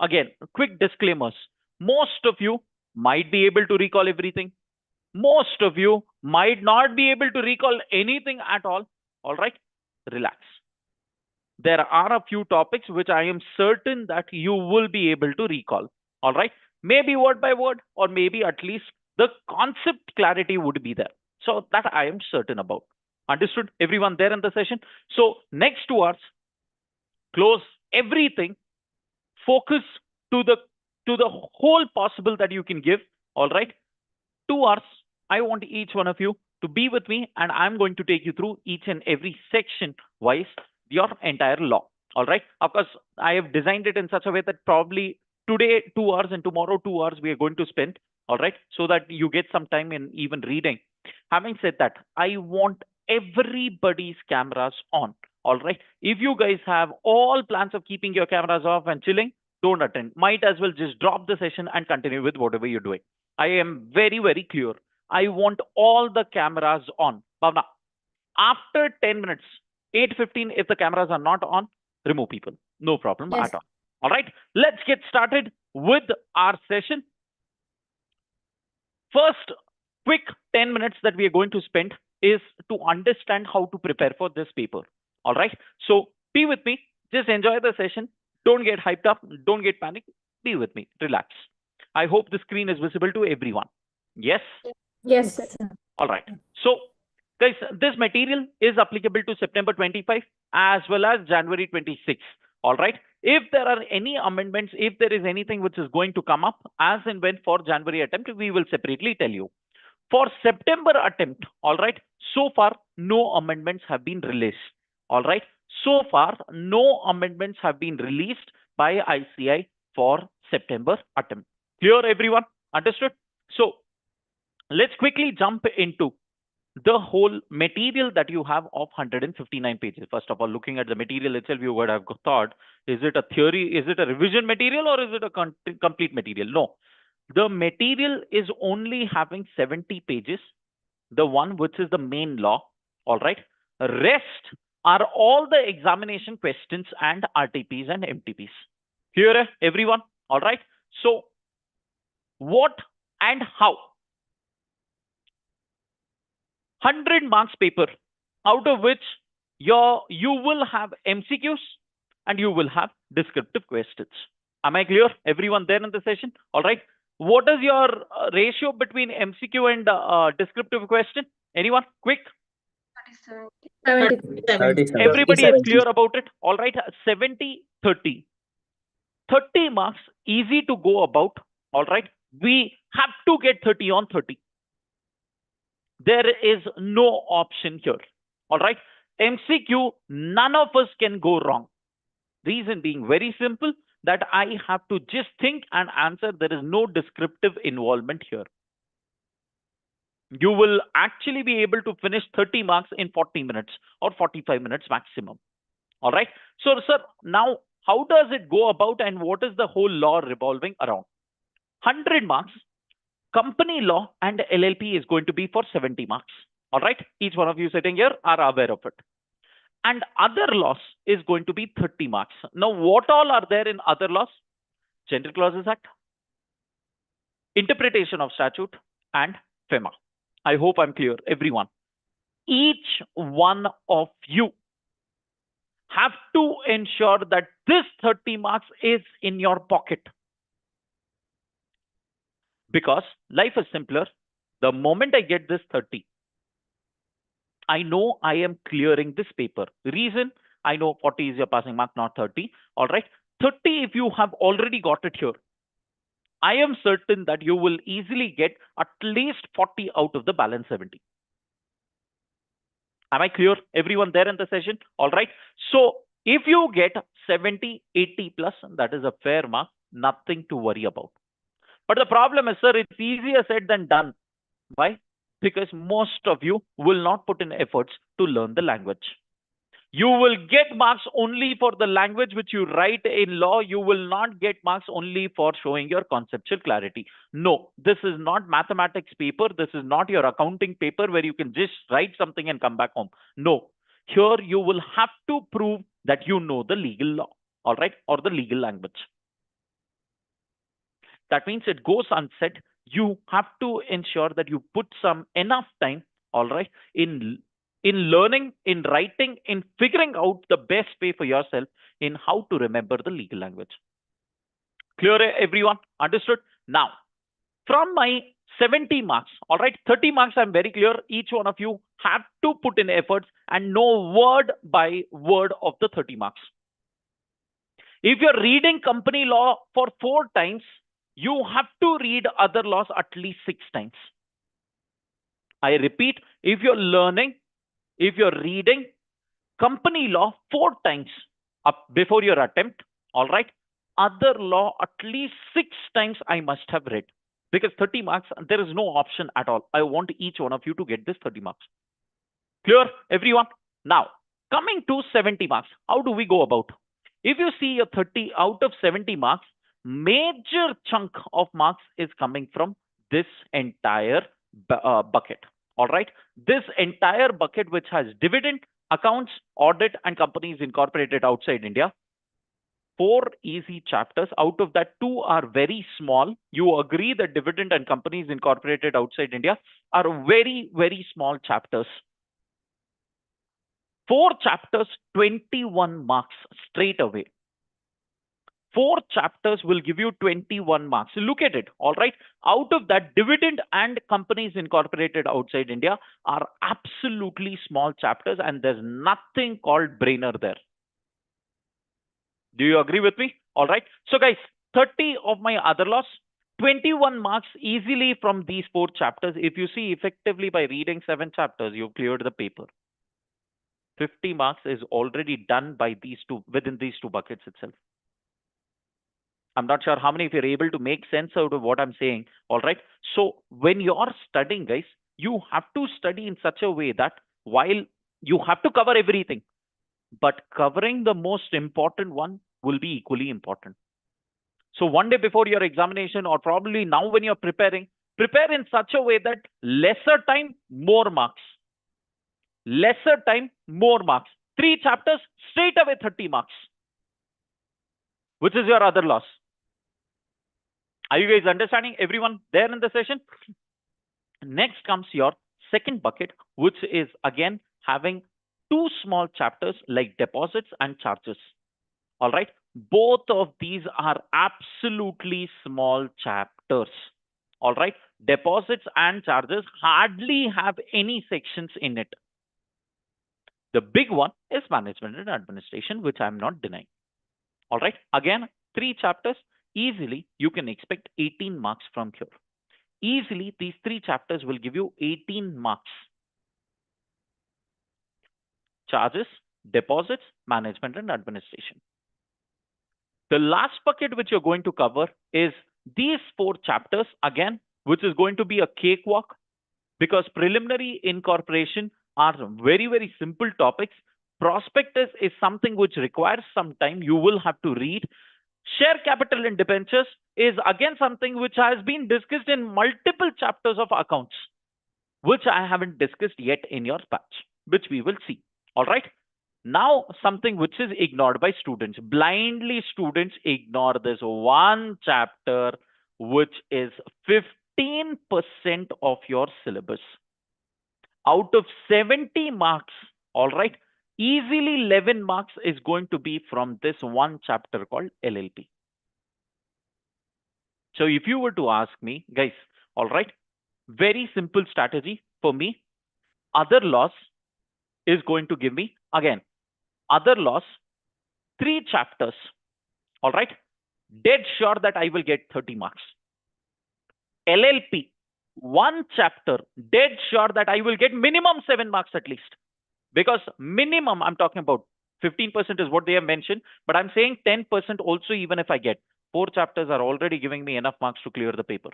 again, quick disclaimers. Most of you might be able to recall everything. Most of you might not be able to recall anything at all. All right, relax. There are a few topics which I am certain that you will be able to recall. All right, maybe word by word, or maybe at least the concept clarity would be there. So that I am certain about. Understood, everyone there in the session? So next 2 hours, close everything, focus to the whole possible that you can give. All right, 2 hours, I want each one of you to be with me, and I'm going to take you through each and every section wise your entire law. All right, of course, I have designed it in such a way that probably today 2 hours and tomorrow 2 hours we are going to spend. All right, so that you get some time in even reading. Having said that, I want everybody's cameras on. All right, if you guys have all plans of keeping your cameras off and chilling, don't attend. Might as well just drop the session and continue with whatever you're doing. I am very, very clear. I want all the cameras on. Bhavna, after 10 minutes, 8:15, if the cameras are not on, remove people. No problem Yes. at all. All right, let's get started with our session. First, quick 10 minutes that we are going to spend is to understand how to prepare for this paper. All right, so be with me. Just enjoy the session. Don't get hyped up. Don't get panicked. Be with me. Relax. I hope the screen is visible to everyone. Yes? Yes, sir. All right. So, guys, this material is applicable to September 25 as well as January 26. All right. If there are any amendments, if there is anything which is going to come up as and when for January attempt, we will separately tell you. For September attempt, all right, so far no amendments have been released. All right. So far, no amendments have been released by ICI for September attempt. Clear, everyone? Understood? So let's quickly jump into the whole material that you have of 159 pages. First of all, looking at the material itself, you would have thought, is it a theory? Is it a revision material or is it a complete material? No. The material is only having 70 pages, the one which is the main law. All right. Rest are all the examination questions and RTPs and MTPs. Here, everyone. All right. So, what and how? 100 marks paper, out of which you will have MCQs and you will have descriptive questions. Am I clear, everyone there in the session? All right. What is your ratio between MCQ and descriptive question? Anyone? Quick. 70. 37. Everybody is clear about it. All right. 70, 30. 30 marks, easy to go about. All right. We have to get 30 on 30. There is no option here. All right. MCQ, none of us can go wrong. Reason being very simple, that I have to just think and answer. There is no descriptive involvement here. You will actually be able to finish 30 marks in 40 minutes or 45 minutes maximum. All right. So, sir, now how does it go about and what is the whole law revolving around? 100 marks. Company law and LLP is going to be for 70 marks. All right. Each one of you sitting here are aware of it. And other laws is going to be 30 marks. Now, what all are there in other laws? General Clauses Act, interpretation of statute, and FEMA. I hope I'm clear, everyone. Each one of you have to ensure that this 30 marks is in your pocket. Because life is simpler. The moment I get this 30, I know I am clearing this paper. Reason, I know 40 is your passing mark, not 30. All right. 30, if you have already got it here, I am certain that you will easily get at least 40 out of the balance 70. Am I clear, everyone there in the session? All right. So if you get 70, 80 plus, that is a fair mark, nothing to worry about. But the problem is, sir, it's easier said than done. Why? Because most of you will not put in efforts to learn the language. You will get marks only for the language which you write in law. You will not get marks only for showing your conceptual clarity. No, this is not mathematics paper. This is not your accounting paper where you can just write something and come back home. No, here you will have to prove that you know the legal law, all right, or the legal language. That means it goes unsaid. You have to ensure that you put some enough time, all right, in learning, in writing, in figuring out the best way for yourself in how to remember the legal language. Clear, everyone? Understood? Now, from my 70 marks, all right, 30 marks, I'm very clear. Each one of you have to put in efforts and know word by word of the 30 marks. If you're reading company law for 4 times, you have to read other laws at least 6 times. I repeat, if you're learning, if you're reading company law 4 times up before your attempt, all right, other law at least 6 times I must have read. Because 30 marks, there is no option at all. I want each one of you to get this 30 marks. Clear, everyone? Now, coming to 70 marks, how do we go about? If you see a 30 out of 70 marks, major chunk of marks is coming from this entire bucket. All right. This entire bucket, which has dividend, accounts, audit, and companies incorporated outside India. 4 easy chapters. Out of that, 2 are very small. You agree that dividend and companies incorporated outside India are very, very small chapters. 4 chapters, 21 marks straight away. 4 chapters will give you 21 marks. Look at it, all right? Out of that, dividend and companies incorporated outside India are absolutely small chapters, and there's nothing called brainer there. Do you agree with me? All right. So, guys, 30 of my other laws, 21 marks easily from these 4 chapters. If you see, effectively by reading 7 chapters, you've cleared the paper. 50 marks is already done by these two, within these 2 buckets itself. I'm not sure how many of you are able to make sense out of what I'm saying. All right. So when you're studying, guys, you have to study in such a way that while you have to cover everything, but covering the most important one will be equally important. So one day before your examination, or probably now when you're preparing, prepare in such a way that lesser time, more marks. Lesser time, more marks. 3 chapters, straight away 30 marks. Which is your other loss? Are you guys understanding, everyone there in the session? Next comes your second bucket, which is again having 2 small chapters like deposits and charges. All right. Both of these are absolutely small chapters. All right. Deposits and charges hardly have any sections in it. The big one is management and administration, which I'm not denying. All right. Again, 3 chapters. Easily, you can expect 18 marks from here. Easily, these 3 chapters will give you 18 marks. Charges, deposits, management, and administration. The last bucket which you're going to cover is these 4 chapters, again, which is going to be a cakewalk, because preliminary incorporation are very, very simple topics. Prospectus is something which requires some time. You will have to read. Share capital in debentures is again something which has been discussed in multiple chapters of accounts, which I haven't discussed yet in your batch, which we will see. All right. Now, something which is ignored by students. Blindly, students ignore this one chapter, which is 15% of your syllabus. Out of 70 marks, all right, easily 11 marks is going to be from this one chapter called LLP. So if you were to ask me, guys, all right, very simple strategy for me. Other laws is going to give me, again, other laws, 3 chapters. All right, dead sure that I will get 30 marks. LLP, 1 chapter, dead sure that I will get minimum 7 marks at least. Because minimum, I'm talking about 15% is what they have mentioned, but I'm saying 10% also, even if I get 4 chapters are already giving me enough marks to clear the paper.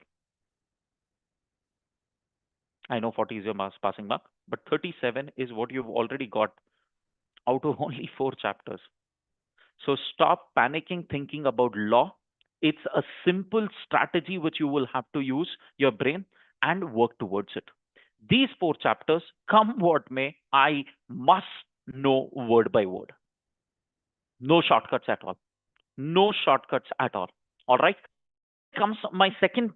I know 40 is your passing mark, but 37 is what you've already got out of only 4 chapters. So stop panicking, thinking about law. It's a simple strategy which you will have to use your brain and work towards it. These 4 chapters, come what may, I must know word by word. No shortcuts at all. No shortcuts at all. All right. comes my second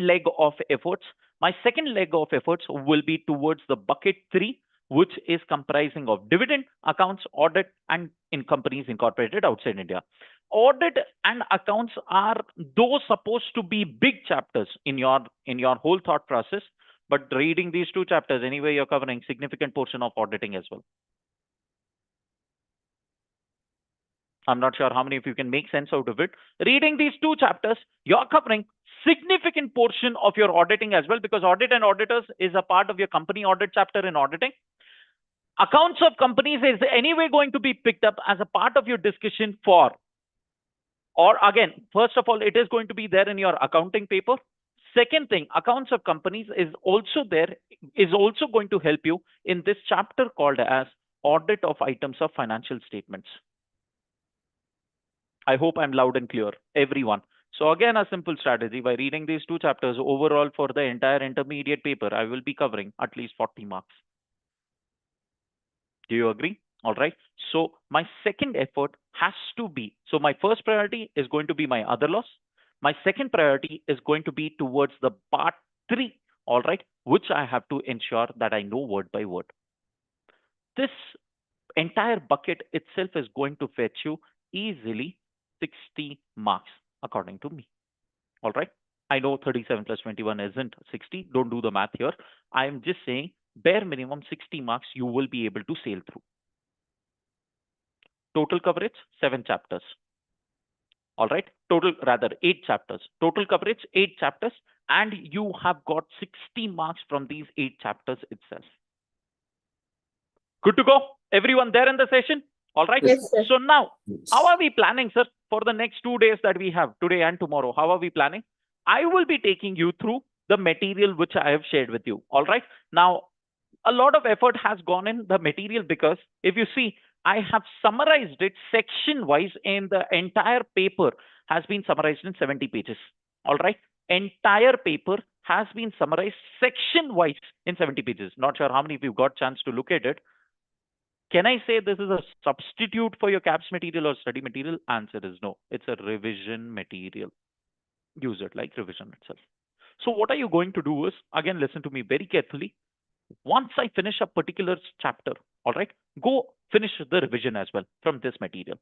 leg of efforts. My second leg of efforts will be towards the bucket 3, which is comprising of dividend, accounts, audit, and in companies incorporated outside India. Audit and accounts are those supposed to be big chapters in your whole thought process, but reading these two chapters anyway, you're covering significant portion of auditing as well. I'm not sure how many of you can make sense out of it. Reading these two chapters, you're covering significant portion of your auditing as well, because audit and auditors is a part of your company audit chapter in auditing. Accounts of companies is anyway going to be picked up as a part of your discussion for, or again, first of all, it is going to be there in your accounting paper. Second thing, accounts of companies is also going to help you in this chapter called as audit of items of financial statements. I hope I'm loud and clear, everyone. So again, a simple strategy by reading these two chapters overall for the entire intermediate paper, I will be covering at least 40 marks. Do you agree? All right. So my second effort has to be, so my first priority is going to be my other loss. My second priority is going to be towards the part 3, all right, which I have to ensure that I know word by word. This entire bucket itself is going to fetch you easily 60 marks, according to me. All right. I know 37 plus 21 isn't 60. Don't do the math here. I'm just saying bare minimum 60 marks you will be able to sail through. Total coverage, 7 chapters. All right. Total, rather 8 chapters. Total coverage, 8 chapters. And you have got 60 marks from these 8 chapters itself. Good to go? Everyone there in the session? All right. Yes, sir. So now, how are we planning, sir, for the next 2 days that we have, today and tomorrow? How are we planning? I will be taking you through the material which I have shared with you. All right. Now, a lot of effort has gone in the material, because if you see, I have summarized it section wise, and the entire paper has been summarized in 70 pages. All right. Entire paper has been summarized section wise in 70 pages. Not sure how many of you got chance to look at it. Can I say this is a substitute for your CAPS material or study material? Answer is no. It's a revision material. Use it like revision itself. So what are you going to do is, again, listen to me very carefully. Once I finish a particular chapter, all right, go finish the revision as well from this material.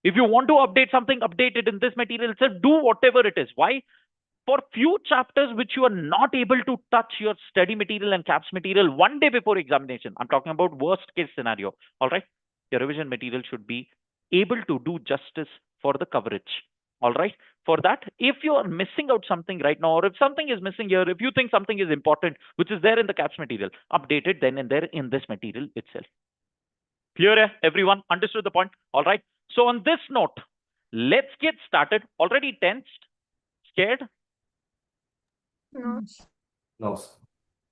If you want to update something, update it in this material itself. Do whatever it is. Why? For few chapters which you are not able to touch your study material and CAPS material one day before examination, I'm talking about worst case scenario, all right, your revision material should be able to do justice for the coverage. All right. For that, if you are missing out something right now, or if something is missing here, if you think something is important, which is there in the CAPS material, update it then and there in this material itself. Clear, everyone? Understood the point? All right. So on this note, let's get started. Already tensed? Scared? No. No.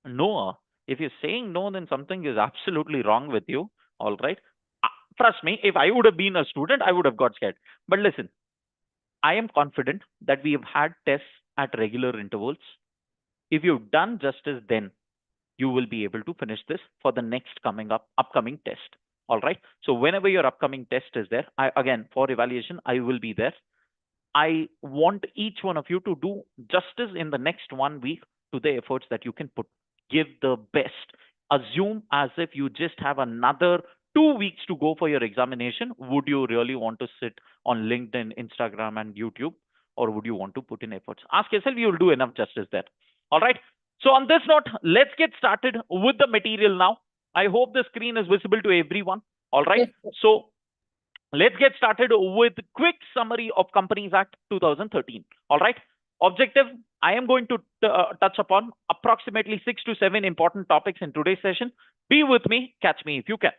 No. If you're saying no, then something is absolutely wrong with you. All right. Trust me, if I would have been a student, I would have got scared. But listen, I am confident that we have had tests at regular intervals. If you've done justice, then you will be able to finish this for the next upcoming test. All right. So whenever your upcoming test is there, again, for evaluation, I will be there. I want each one of you to do justice in the next 1 week to the efforts that you can put. Give the best. Assume as if you just have another 2 weeks to go for your examination. Would you really want to sit on LinkedIn, Instagram, and YouTube? Or would you want to put in efforts? Ask yourself, you will do enough justice there. All right. So on this note, let's get started with the material now. I hope the screen is visible to everyone. All right. Yes, So let's get started with quick summary of Companies Act 2013. All right. Objective, I am going to touch upon approximately 6 to 7 important topics in today's session. Be with me, catch me if you can.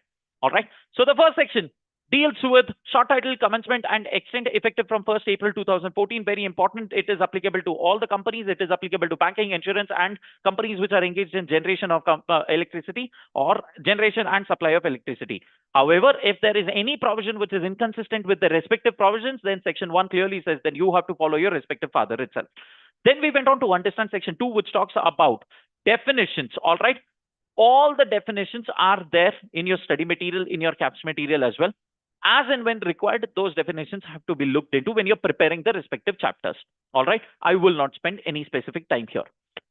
All right. So the first section deals with short title commencement and extent effective from 1st April 2014. Very important. It is applicable to all the companies. It is applicable to banking, insurance, and companies which are engaged in generation of electricity or generation and supply of electricity. However, if there is any provision which is inconsistent with the respective provisions, then section 1 clearly says that you have to follow your respective father itself. Then we went on to understand section 2, which talks about definitions. All right. All the definitions are there in your study material, in your CAPS material as well. As and when required, those definitions have to be looked into when you're preparing the respective chapters. All right. I will not spend any specific time here.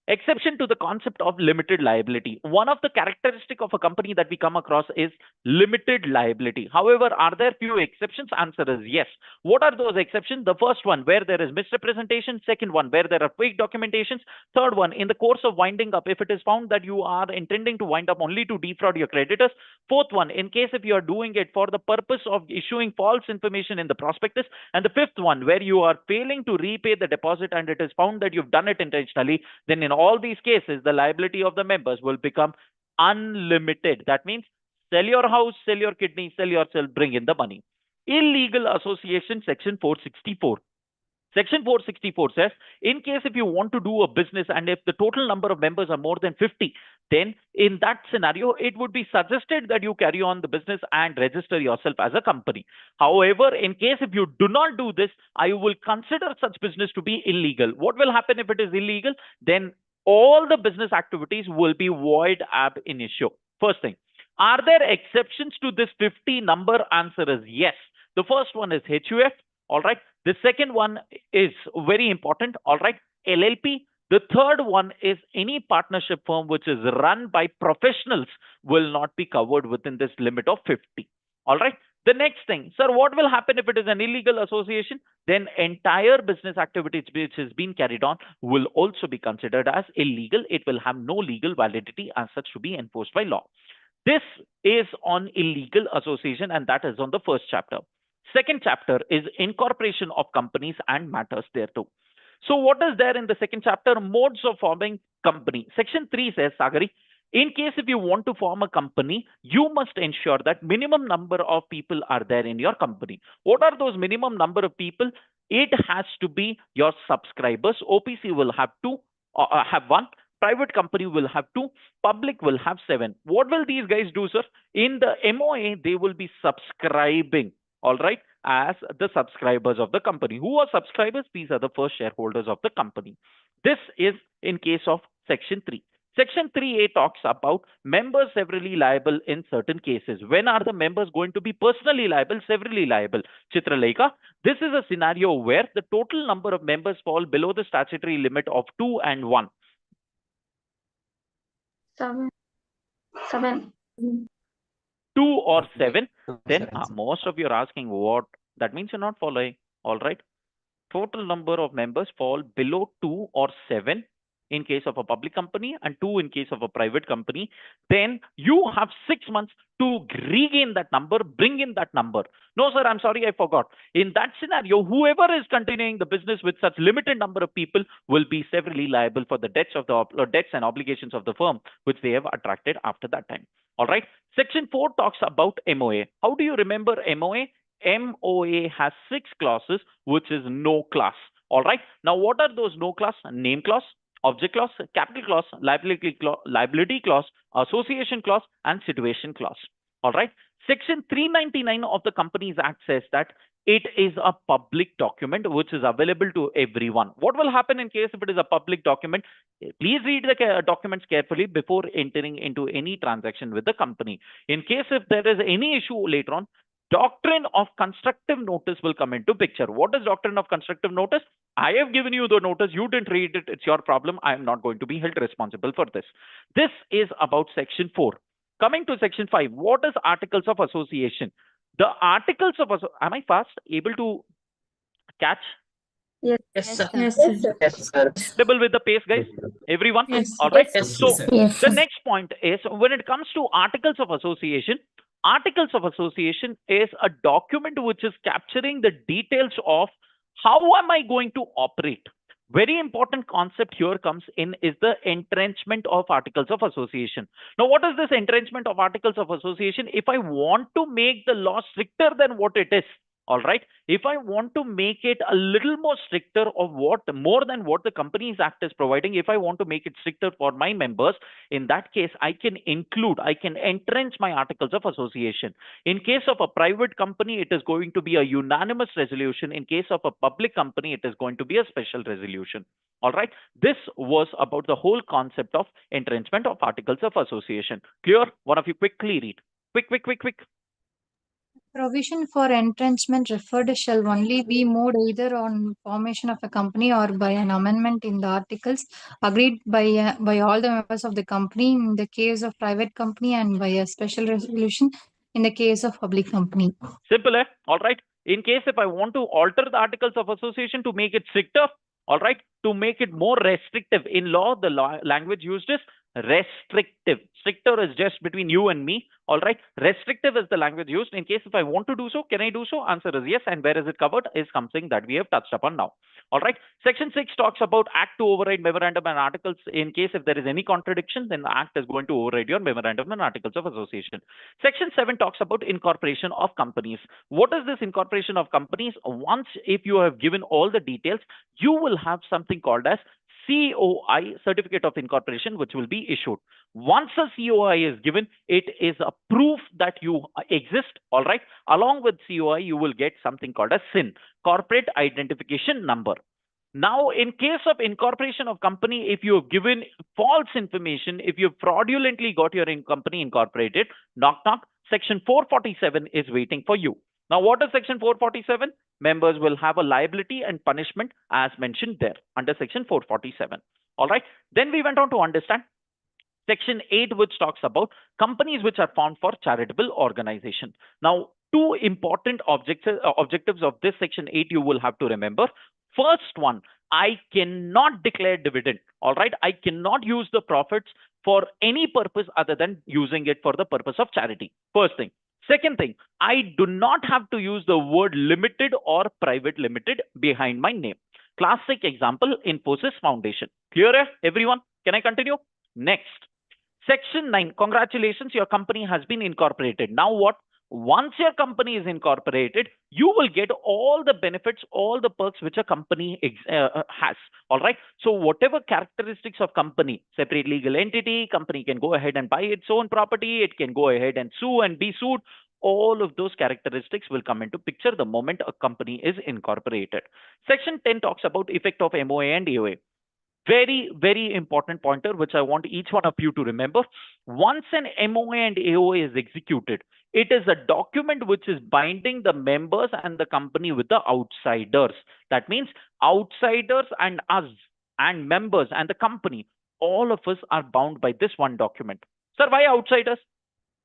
Exception to the concept of limited liability. One of the characteristic of a company that we come across is limited liability. However, are there few exceptions? Answer is yes. What are those exceptions? The first one, where there is misrepresentation. Second one, where there are fake documentations. Third one, in the course of winding up, if it is found that you are intending to wind up only to defraud your creditors. Fourth one, in case if you are doing it for the purpose of issuing false information in the prospectus. And the fifth one, where you are failing to repay the deposit and it is found that you've done it intentionally, then in all these cases, the liability of the members will become unlimited. That means sell your house, sell your kidney, sell yourself, bring in the money. Illegal association, section 464. Section 464 says, in case if you want to do a business and if the total number of members are more than 50, then in that scenario, it would be suggested that you carry on the business and register yourself as a company. However, in case if you do not do this, I will consider such business to be illegal. What will happen if it is illegal? Then all the business activities will be void ab initio. First thing, are there exceptions to this 50 number? Answer is yes. The first one is HUF. All right. The second one is very important. All right. LLP. The third one is any partnership firm which is run by professionals will not be covered within this limit of 50. All right. The next thing, sir, what will happen if it is an illegal association? Then entire business activity which is being carried on will also be considered as illegal. It will have no legal validity as such to be enforced by law. This is on illegal association, and that is on the first chapter. Second chapter is incorporation of companies and matters thereto. So what is there in the second chapter? Modes of forming company. Section 3 says, Sagari, in case if you want to form a company, you must ensure that minimum number of people are there in your company. What are those minimum number of people? It has to be your subscribers. OPC will have two, have one. Private company will have two. Public will have 7. What will these guys do, sir? In the MOA, they will be subscribing. All right, as the subscribers of the company. Who are subscribers? These are the first shareholders of the company. This is in case of section 3. Section 3A talks about members severally liable in certain cases. When are the members going to be personally liable, severally liable? Chitraleka, this is a scenario where the total number of members fall below the statutory limit of 2 and 1. 7. 7. 2 or 7, then most of you are asking what? That means you're not following. All right. Total number of members fall below 2 or 7 in case of a public company and 2 in case of a private company. Then you have 6 months to regain that number, bring in that number. No, sir, I'm sorry, I forgot. In that scenario, whoever is continuing the business with such limited number of people will be severally liable for the debts of the debts and obligations of the firm which they have attracted after that time. All right. Section 4 talks about MOA. How do you remember MOA? MOA has 6 clauses, which is no class. All right. Now, what are those no class? Name clause, object clause, capital clause, liability clause, association clause, and situation clause. All right. Section 399 of the Companies Act says that it is a public document which is available to everyone. What will happen in case if it is a public document? Please read the documents carefully before entering into any transaction with the company. In case if there is any issue later on, doctrine of constructive notice will come into picture. What is doctrine of constructive notice? I have given you the notice. You didn't read it. It's your problem. I am not going to be held responsible for this. This is about section 4. Coming to section 5, what is articles of association? The articles of association, am I fast? Able to catch? Yes. Yes, sir. Yes, Yes, sir. yes, sir. Comfortable with the pace, guys? Everyone? Yes. All right. Yes, So sir. Yes, the sir. next point is when it comes to articles of association is a document which is capturing the details of how am I going to operate. Very important concept here comes in is the entrenchment of articles of association. Now, what is this entrenchment of articles of association? If I want to make the law stricter than what it is, all right, if I want to make it a little more stricter of more than what the Companies Act is providing, if I want to make it stricter for my members, in that case, I can entrench my articles of association. In case of a private company, it is going to be a unanimous resolution. In case of a public company, it is going to be a special resolution. All right. This was about the whole concept of entrenchment of articles of association. Clear? One of you quickly read. Quick. Provision for entrenchment referred shall only be moved either on formation of a company or by an amendment in the articles agreed by all the members of the company in the case of private company and by a special resolution in the case of public company. Simple, eh? All right. In case if I want to alter the articles of association to make it stricter, all right, to make it more restrictive, in law, the language used is restrictive. Stricter is just between you and me, all right. Restrictive is the language used. In case if I want to do so, can I do so? Answer is yes. And where is it covered is something that we have touched upon now. All right. Section 6 talks about act to override memorandum and articles. In case if there is any contradiction, then the act is going to override your memorandum and articles of association. Section 7 talks about incorporation of companies. What is this incorporation of companies? Once if you have given all the details, you will have something called as COI, Certificate of Incorporation, which will be issued. Once a COI is given, it is a proof that you exist, all right? Along with COI, you will get something called a CIN, Corporate Identification Number. Now, in case of incorporation of company, if you have given false information, if you fraudulently got your company incorporated, knock, knock, Section 447 is waiting for you. Now, what is Section 447? Members will have a liability and punishment as mentioned there under Section 447. All right. Then we went on to understand Section 8, which talks about companies which are formed for charitable organization. Now, two important objectives of this Section 8 you will have to remember. First one, I cannot declare dividend. All right. I cannot use the profits for any purpose other than using it for the purpose of charity. First thing. Second thing, I do not have to use the word limited or private limited behind my name. Classic example, Infosys Foundation. Clear, everyone? Can I continue? Next. Section 9, congratulations, your company has been incorporated. Now what? Once your company is incorporated, you will get all the benefits, all the perks which a company has. All right. So whatever characteristics of company, separate legal entity, company can go ahead and buy its own property. It can go ahead and sue and be sued. All of those characteristics will come into picture the moment a company is incorporated. Section 10 talks about effect of MOA and AOA. Very, very important pointer, which I want each one of you to remember. Once an MOA and AOA is executed, it is a document which is binding the members and the company with the outsiders. That means outsiders and us and members and the company, all of us are bound by this one document. Sir, why outsiders?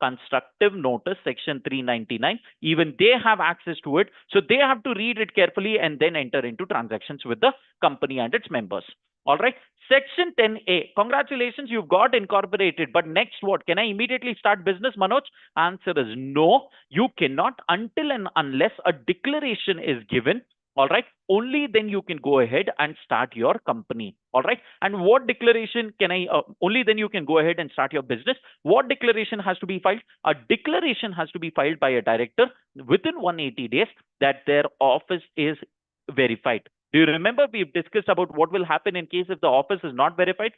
Constructive notice, Section 399. Even they have access to it. So they have to read it carefully and then enter into transactions with the company and its members. All right. Section 10A. Congratulations, you've got incorporated. But next what? Can I immediately start business, Manoj? Answer is no. You cannot until and unless a declaration is given. All right. Only then you can go ahead and start your company. All right. And what declaration can I, only then you can go ahead and start your business. What declaration has to be filed? A declaration has to be filed by a director within 180 days that their office is verified. Do you remember we've discussed about what will happen in case if the office is not verified?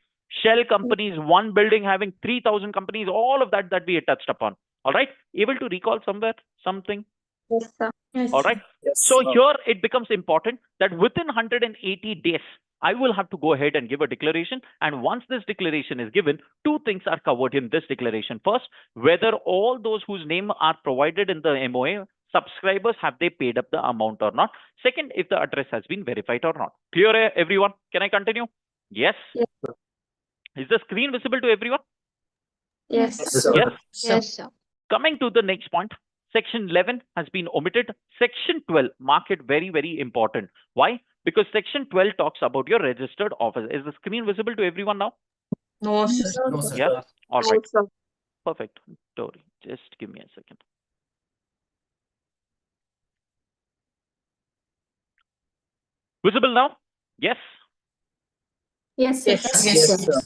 Shell companies, one building having 3,000 companies, all of that we had touched upon. All right. Able to recall somewhere something? Yes, sir. Yes. All right. Yes, So sir. here it becomes important that within 180 days, I will have to go ahead and give a declaration. And once this declaration is given, two things are covered in this declaration. First, whether all those whose name are provided in the MOA, subscribers, have they paid up the amount or not? Second, if the address has been verified or not. Clear, everyone? Can I continue? Yes. Yes. Is the screen visible to everyone? Yes, Yes, sir. sir. Yes. Yes, sir. Coming to the next point, Section 11 has been omitted. Section 12, mark it very, very important. Why? Because Section 12 talks about your registered office. Is the screen visible to everyone now? No, sir. No, sir. Yes. All right. Yes, sir. Perfect. Tori, just give me a second. Visible now? Yes. Yes, sir. Yes, sir.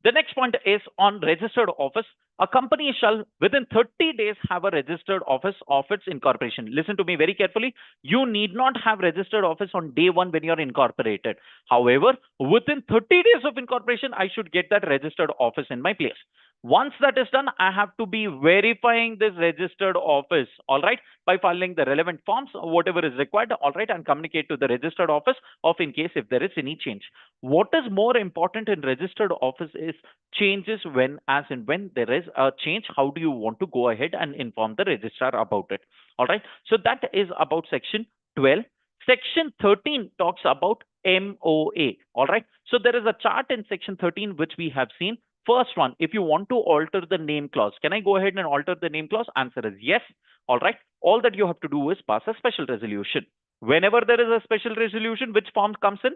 The next point is on registered office. A company shall within 30 days have a registered office of its incorporation. Listen to me very carefully. You need not have registered office on day one when you're incorporated. However, within 30 days of incorporation, I should get that registered office in my place. Once that is done, I have to be verifying this registered office, all right, by filing the relevant forms, whatever is required, all right, and communicate to the registered office of in case if there is any change. What is more important in registered office is changes when, as in when there is a change, how do you want to go ahead and inform the registrar about it, all right? So that is about section 12. Section 13 talks about MOA, all right? So there is a chart in section 13 which we have seen. First one, if you want to alter the name clause, can I go ahead and alter the name clause? Answer is yes. All right. All that you have to do is pass a special resolution. Whenever there is a special resolution, which form comes in?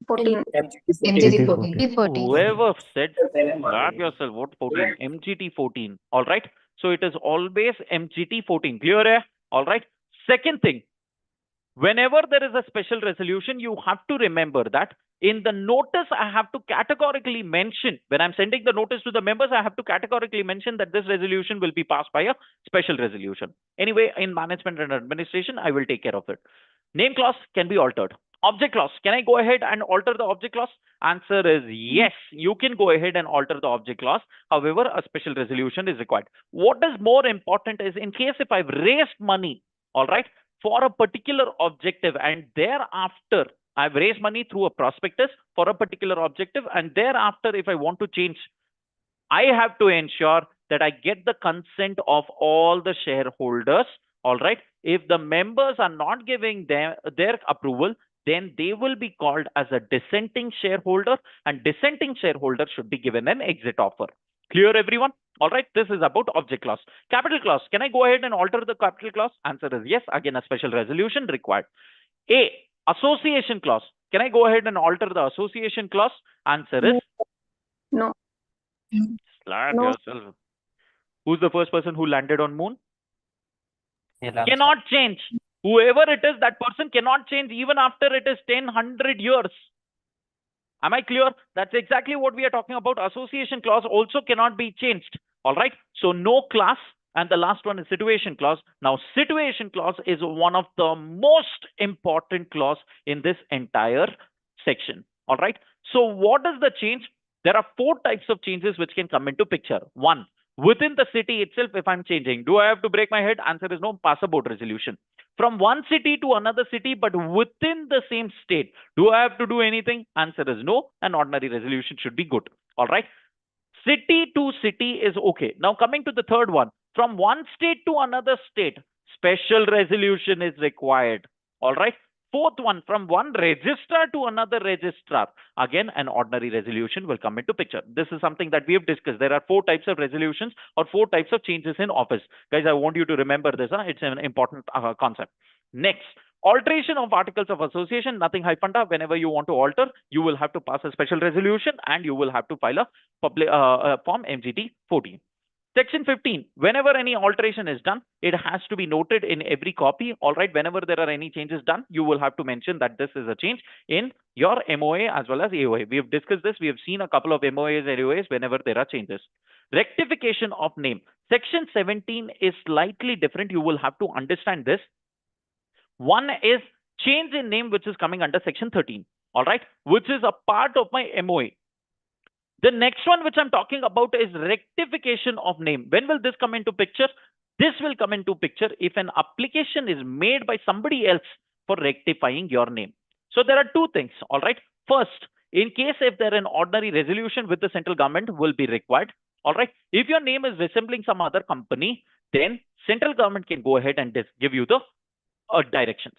14. MGT 14. Whoever said, slap yourself. What 14? MGT 14. All right. So it is always MGT 14. Clear? Eh? All right. Second thing, whenever there is a special resolution, you have to remember that in the notice, I have to categorically mention, when I'm sending the notice to the members, I have to categorically mention that this resolution will be passed by a special resolution. Anyway, in management and administration, I will take care of it. Name clause can be altered. Object clause, can I go ahead and alter the object clause? Answer is yes, you can go ahead and alter the object clause. However, a special resolution is required. What is more important is in case if I've raised money, all right, for a particular objective, and thereafter I've raised money through a prospectus for a particular objective, and thereafter if I want to change, I have to ensure that I get the consent of all the shareholders, all right? If the members are not giving their approval, then they will be called as a dissenting shareholder, and dissenting shareholder should be given an exit offer. Clear, everyone? All right, this is about object clause. Capital clause, can I go ahead and alter the capital clause? Answer is yes. Again, a special resolution required. A, association clause. Can I go ahead and alter the association clause? Answer is No. slap No. yourself. Who's the first person who landed on moon? Cannot change. Whoever it is, that person cannot change even after it is 100 years. Am I clear? That's exactly what we are talking about. Association clause also cannot be changed. All right. So no class. And the last one is situation clause. Now, situation clause is one of the most important clause in this entire section. All right. So what is the change? There are 4 types of changes which can come into picture. One, within the city itself, if I'm changing, do I have to break my head? Answer is no. Pass a board resolution. From one city to another city, but within the same state, do I have to do anything? Answer is no. An ordinary resolution should be good. All right. City to city is okay. Now coming to the third one, from one state to another state, special resolution is required. All right. Fourth one, from one registrar to another registrar, again an ordinary resolution will come into picture. This is something that we have discussed. There are 4 types of resolutions or 4 types of changes in office. Guys, I want you to remember this. It's an important concept. Next, alteration of articles of association, nothing hyphanda. Whenever you want to alter, you will have to pass a special resolution and you will have to file a public form MGT 14. Section 15, whenever any alteration is done, it has to be noted in every copy. All right, whenever there are any changes done, you will have to mention that this is a change in your MOA as well as AOA. We have discussed this. We have seen a couple of MOAs and AOAs whenever there are changes. Rectification of name. Section 17 is slightly different. You will have to understand this. One is change in name, which is coming under section 13. All right, which is a part of my MOA. The next one which I'm talking about is rectification of name. When will this come into picture? This will come into picture if an application is made by somebody else for rectifying your name. So there are 2 things. All right. First, in case if there an ordinary resolution with the central government will be required. All right. If your name is resembling some other company, then central government can go ahead and give you the directions.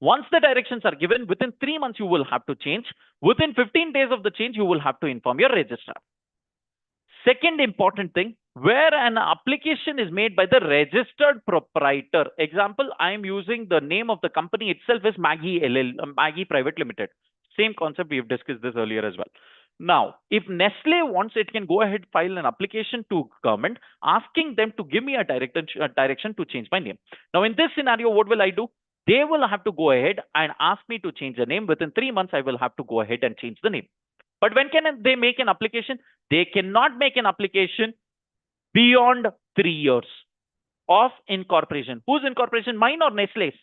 Once the directions are given, within 3 months, you will have to change. Within 15 days of the change, you will have to inform your registrar. Second important thing, where an application is made by the registered proprietor. Example, I am using the name of the company itself is Maggie Maggie Private Limited. Same concept, we have discussed this earlier as well. Now, if Nestle wants, it can go ahead file an application to government asking them to give me a direction to change my name. Now, in this scenario, what will I do? They will have to go ahead and ask me to change the name. Within 3 months, I will have to go ahead and change the name. But when can they make an application? They cannot make an application beyond 3 years of incorporation. Whose incorporation? Mine or Nestle's?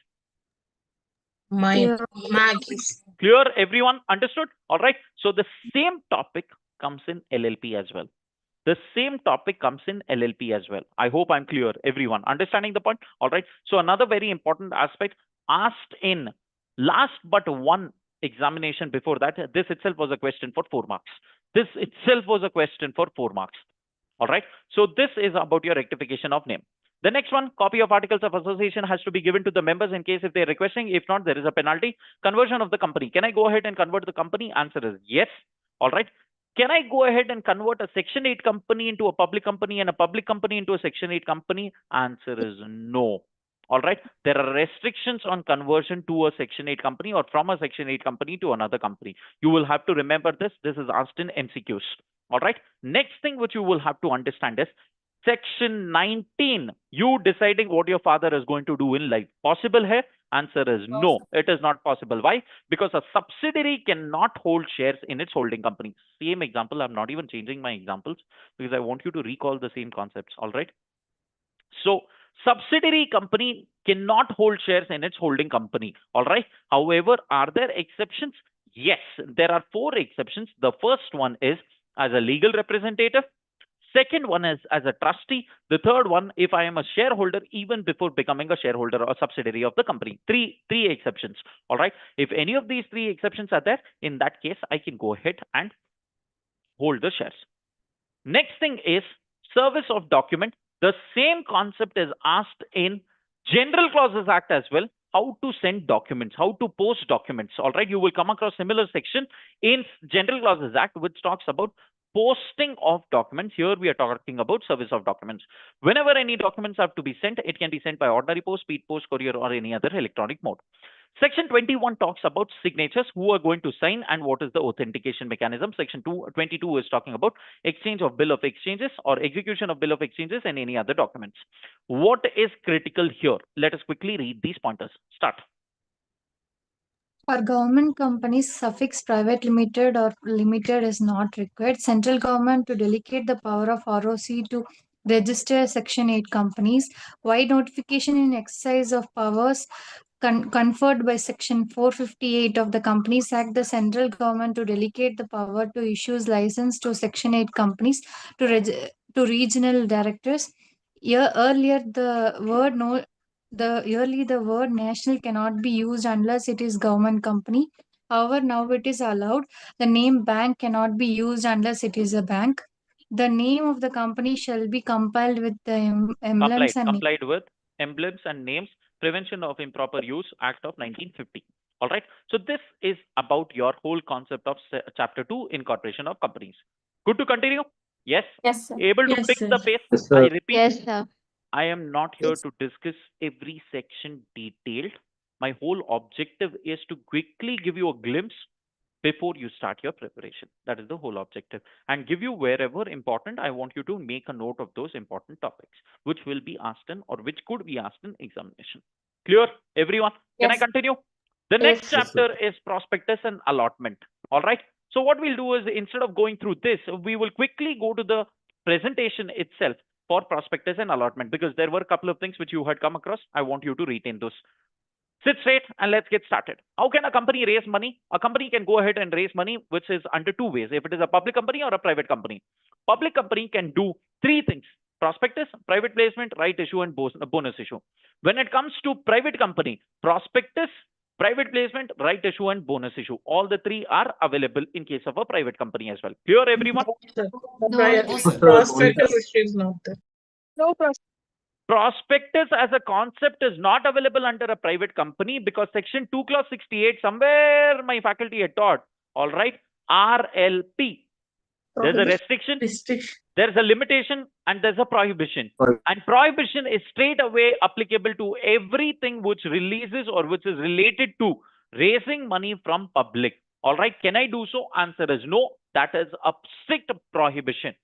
Mine. Maggie's. Clear, everyone? Understood? All right. So the same topic comes in LLP as well. The same topic comes in LLP as well. I hope I'm clear, everyone. Understanding the point? All right. So another very important aspect asked in last but one examination before that, this itself was a question for 4 marks. This itself was a question for 4 marks. All right. So this is about your rectification of name. The next one, copy of articles of association has to be given to the members in case if they're requesting. If not, there is a penalty. Conversion of the company. Can I go ahead and convert the company? Answer is yes. All right. Can I go ahead and convert a Section 8 company into a public company and a public company into a Section 8 company? Answer is no. All right. There are restrictions on conversion to a Section 8 company or from a Section 8 company to another company. You will have to remember this. This is asked in MCQs. All right. Next thing which you will have to understand is Section 19. You deciding what your father is going to do in life. Possible here? Answer is no, it is not possible. Why? Because a subsidiary cannot hold shares in its holding company. Same example, I'm not even changing my examples because I want you to recall the same concepts. All right. So subsidiary company cannot hold shares in its holding company. All right. However, are there exceptions? Yes, there are 4 exceptions. The first one is as a legal representative. Second one is as a trustee. The third one, if I am a shareholder even before becoming a shareholder or subsidiary of the company. Three exceptions. All right. If any of these 3 exceptions are there, in that case, I can go ahead and hold the shares. Next thing is service of document. The same concept is asked in General Clauses Act as well. How to send documents, how to post documents. All right. You will come across similar section in General Clauses Act, which talks about posting of documents. Here we are talking about service of documents. Whenever any documents have to be sent, it can be sent by ordinary post, speed post, courier, or any other electronic mode. Section 21 talks about signatures, who are going to sign and what is the authentication mechanism. Section 22 is talking about exchange of bill of exchanges or execution of bill of exchanges and any other documents. What is critical here? Let us quickly read these pointers. Start. For government companies, suffix private limited or limited is not required. Central government to delegate the power of ROC to register Section 8 companies. Wide notification in exercise of powers conferred by Section 458 of the Companies Act, the central government to delegate the power to issue license to Section 8 companies to regional directors. Earlier, the word national cannot be used unless it is government company. However, now it is allowed. The name bank cannot be used unless it is a bank. The name of the company shall be compiled with the emblems complied with emblems and names. Prevention of Improper Use Act of 1950. All right. So this is about your whole concept of Chapter 2, Incorporation of Companies. Good to continue? Yes. Yes, sir. Able to Yes, pick sir. the pace? Yes, sir. I repeat. Yes, sir. I am not here Yes. to discuss every section detailed. My whole objective is to quickly give you a glimpse before you start your preparation. That is the whole objective. And give you wherever important, I want you to make a note of those important topics, which will be asked in or which could be asked in examination. Clear, everyone? Can I Yes. continue? The next Yes. chapter is prospectus and allotment. All right. So what we'll do is instead of going through this, we will quickly go to the presentation itself for prospectus and allotment, because there were a couple of things which you had come across. I want you to retain those. Sit straight and let's get started. How can a company raise money? A company can go ahead and raise money, which is under 2 ways. If it is a public company or a private company. Public company can do 3 things: prospectus, private placement, right issue, and bonus issue. When it comes to private company, prospectus, private placement, right issue, and bonus issue. All the 3 are available in case of a private company as well. Clear, everyone? Prospectus issue is not there. No Prospectus as a concept is not available under a private company because Section 2 Clause 68, somewhere my faculty had taught, all right, RLP. There's a restriction, there's a limitation, and there's a prohibition. And prohibition is straight away applicable to everything which releases or which is related to raising money from public. All right, can I do so? Answer is no. That is a strict prohibition.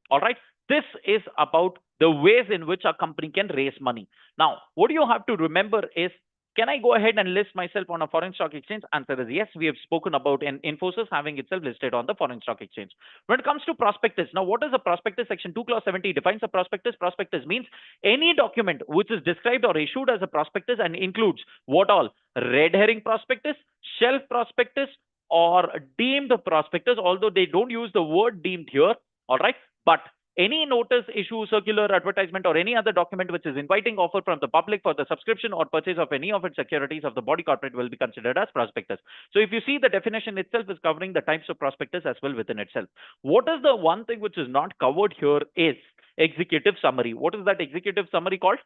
All right. This is about the ways in which a company can raise money. Now, what you have to remember is, can I go ahead and list myself on a foreign stock exchange? Answer is yes. We have spoken about Infosys having itself listed on the foreign stock exchange. When it comes to prospectus, now what is a prospectus? Section 2 Clause 70 defines a prospectus. Prospectus means any document which is described or issued as a prospectus and includes what all? Red herring prospectus, shelf prospectus, or deemed prospectus, although they don't use the word deemed here. All right. But any notice, issue, circular, advertisement, or any other document which is inviting offer from the public for the subscription or purchase of any of its securities of the body corporate will be considered as prospectus. So if you see, the definition itself is covering the types of prospectus as well within itself. What is the one thing which is not covered here is executive summary. What is that executive summary called?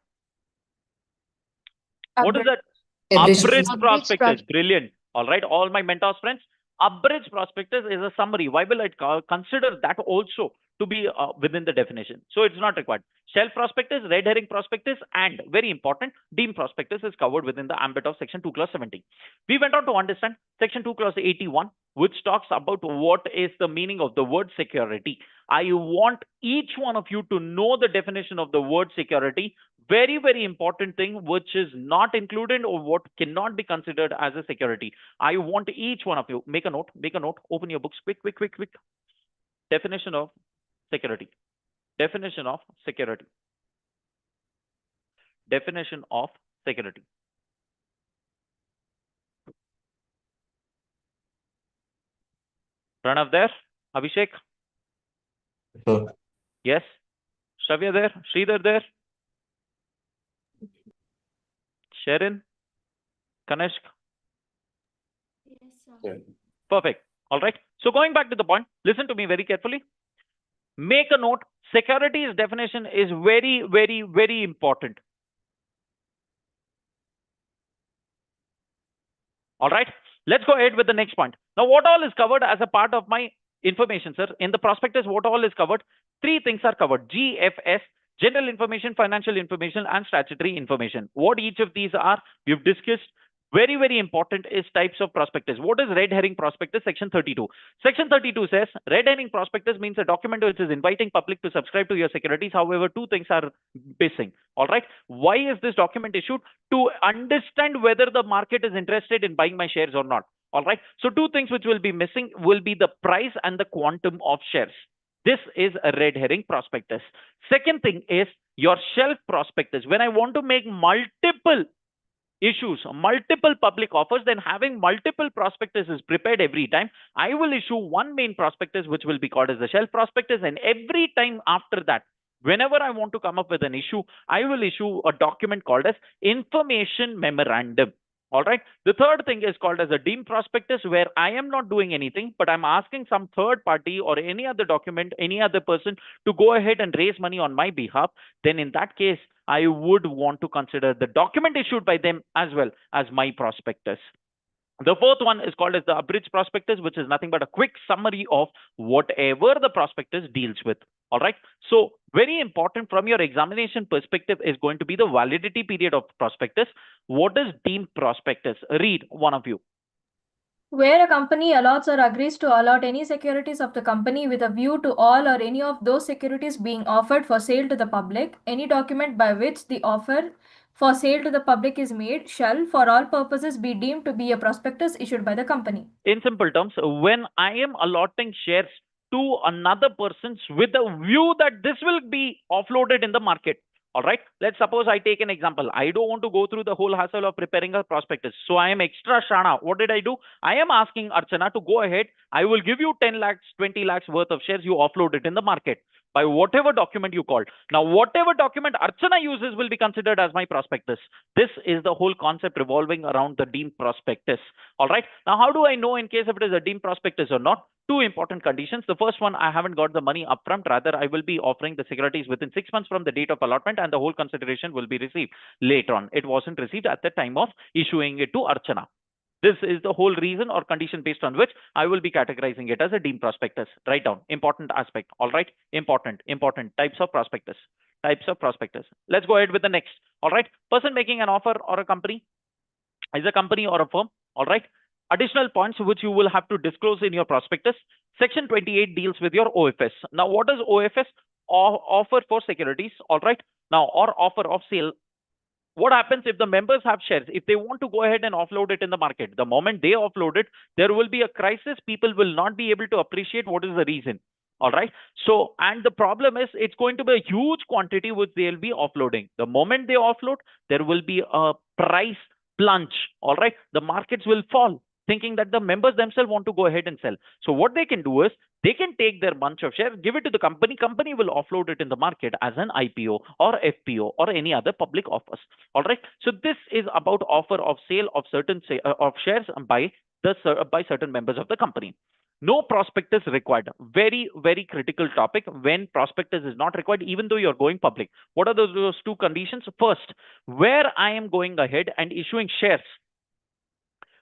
What is that? Abridged prospectus. Brilliant. All right, all my mentors friends, abridged prospectus is a summary. Why will I consider that also to be within the definition? So it's not required. Shelf prospectus, red herring prospectus, and very important, deemed prospectus is covered within the ambit of section 2 clause 70. We went on to understand section 2 clause 81, which talks about what is the meaning of the word security. I want each one of you to know the definition of the word security. Very, very important thing which is not included or what cannot be considered as a security. I want each one of you, make a note, open your books, quick. Definition of security. Definition of security. Definition of security. Pranav there? Abhishek? Sir. Yes? Shavya there? Sridhar there? Sharon? Kanishk? Yes, sir. Yeah. Perfect. All right. So going back to the point, listen to me very carefully. Make a note. Securities definition is very, very, very important. All right. Let's go ahead with the next point. Now, what all is covered as a part of my information, sir? In the prospectus, what all is covered? Three things are covered: GFS, general information, financial information, and statutory information. What each of these are, we've discussed. Very, very important is types of prospectus. What is red herring prospectus? Section 32. Section 32 says red herring prospectus means a document which is inviting public to subscribe to your securities. However, two things are missing. All right. Why is this document issued? To understand whether the market is interested in buying my shares or not. All right. So two things which will be missing will be the price and the quantum of shares. This is a red herring prospectus. Second thing is your shelf prospectus. When I want to make multiple issues, multiple public offers, then having multiple prospectus is prepared every time. I will issue one main prospectus which will be called as the shelf prospectus, and every time after that, whenever I want to come up with an issue, I will issue a document called as information memorandum. All right. The third thing is called as a deemed prospectus, where I am not doing anything, but I'm asking some third party or any other document, any other person to go ahead and raise money on my behalf. Then in that case, I would want to consider the document issued by them as well as my prospectus. The fourth one is called as the abridged prospectus, which is nothing but a quick summary of whatever the prospectus deals with. All right. So very important from your examination perspective is going to be the validity period of prospectus. What is deemed prospectus? Read, one of you. Where a company allots or agrees to allot any securities of the company with a view to all or any of those securities being offered for sale to the public, any document by which the offer for sale to the public is made shall, for all purposes, be deemed to be a prospectus issued by the company. In simple terms, when I am allotting shares to another person with a view that this will be offloaded in the market. All right. Let's suppose I take an example. I don't want to go through the whole hassle of preparing a prospectus. So I am extra shana. What did I do? I am asking Archana to go ahead. I will give you 10 lakhs, 20 lakhs worth of shares. You offload it in the market by whatever document you called. Now, whatever document Archana uses will be considered as my prospectus. This is the whole concept revolving around the deemed prospectus. All right. Now, how do I know in case if it is a deemed prospectus or not? Two important conditions. The first one, I haven't got the money upfront. Rather, I will be offering the securities within 6 months from the date of allotment, and the whole consideration will be received later on. It wasn't received at the time of issuing it to Archana. This is the whole reason or condition based on which I will be categorizing it as a deemed prospectus. Write down. Important aspect. All right. Important types of prospectus. Types of prospectus. Let's go ahead with the next. All right. Person making an offer or a company is a company or a firm. All right. Additional points which you will have to disclose in your prospectus. Section 28 deals with your OFS. Now, what is OFS? Offer for securities. All right. Now, or offer of sale. What happens if the members have shares? If they want to go ahead and offload it in the market, the moment they offload it, there will be a crisis. People will not be able to appreciate what is the reason. All right. So, and the problem is it's going to be a huge quantity which they'll be offloading. The moment they offload, there will be a price plunge. All right. The markets will fall. thinking that the members themselves want to go ahead and sell. So what they can do is they can take their bunch of shares, give it to the company. Company will offload it in the market as an IPO or FPO or any other public offers. All right. So this is about offer of sale of certain of shares by certain members of the company. No prospectus required. Very, very critical topic. When prospectus is not required, even though you're going public. What are those two conditions? First, where I am going ahead and issuing shares,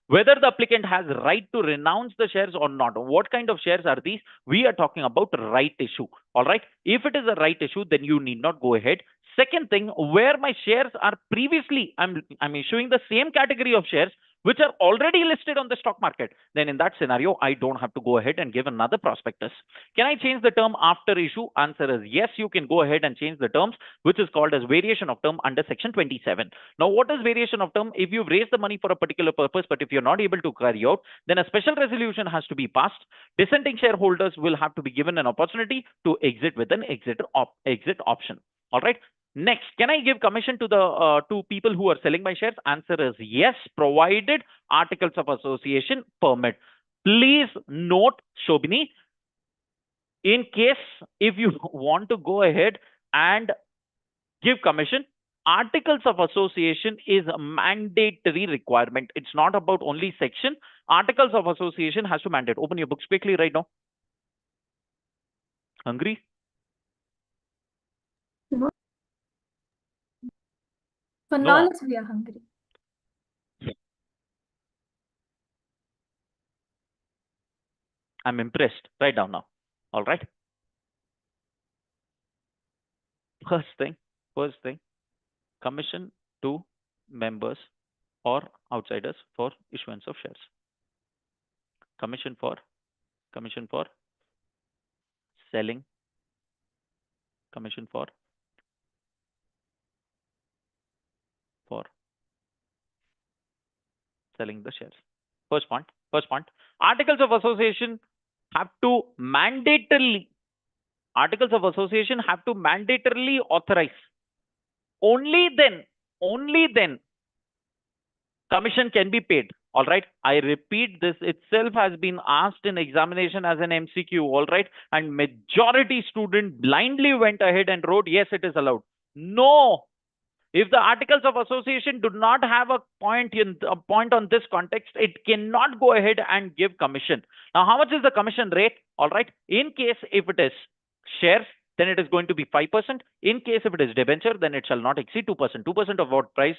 whether the applicant has right to renounce the shares or not. What kind of shares are these? We are talking about right issue. All right. If it is a right issue, then you need not go ahead. Second thing, where my shares are previously, I'm issuing the same category of shares which are already listed on the stock market, then in that scenario, I don't have to go ahead and give another prospectus. Can I change the term after issue? Answer is yes, you can go ahead and change the terms, which is called as variation of term under section 27. Now, what is variation of term? If you've raised the money for a particular purpose, but if you're not able to carry out, then a special resolution has to be passed. Dissenting shareholders will have to be given an opportunity to exit with an exit option. All right. Next, can I give commission to the to people who are selling my shares? Answer is yes, provided articles of association permit. Please note, Shobini, in case if you want to go ahead and give commission, articles of association is a mandatory requirement. It's not about only section. Articles of association has to mandate. Open your books quickly right now. Hungry? No. For No. knowledge, we are hungry. I'm impressed. Write down now. All right. First thing, commission to members or outsiders for issuance of shares. Commission for selling. Commission for selling the shares. First point. Articles of association have to mandatorily authorize. Only then commission can be paid. All right. I repeat, this itself has been asked in examination as an MCQ. All right. And majority student blindly went ahead and wrote, yes, it is allowed. No. If the articles of association do not have a point on this context, it cannot go ahead and give commission. Now, how much is the commission rate? All right. In case if it is shares, then it is going to be 5%. In case if it is debenture, then it shall not exceed 2%. 2% of what price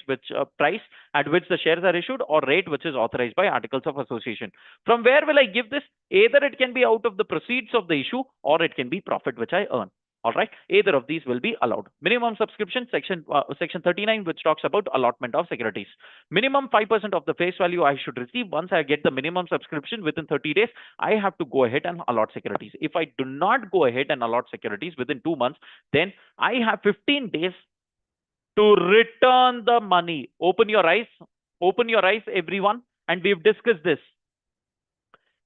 at which the shares are issued, or rate which is authorized by articles of association. From where will I give this? Either it can be out of the proceeds of the issue, or it can be profit which I earn. All right. Either of these will be allowed. Minimum subscription, section 39, which talks about allotment of securities. Minimum 5% of the face value I should receive. Once I get the minimum subscription within 30 days, I have to go ahead and allot securities. If I do not go ahead and allot securities within 2 months, then I have 15 days to return the money. Open your eyes, everyone. And we've discussed this.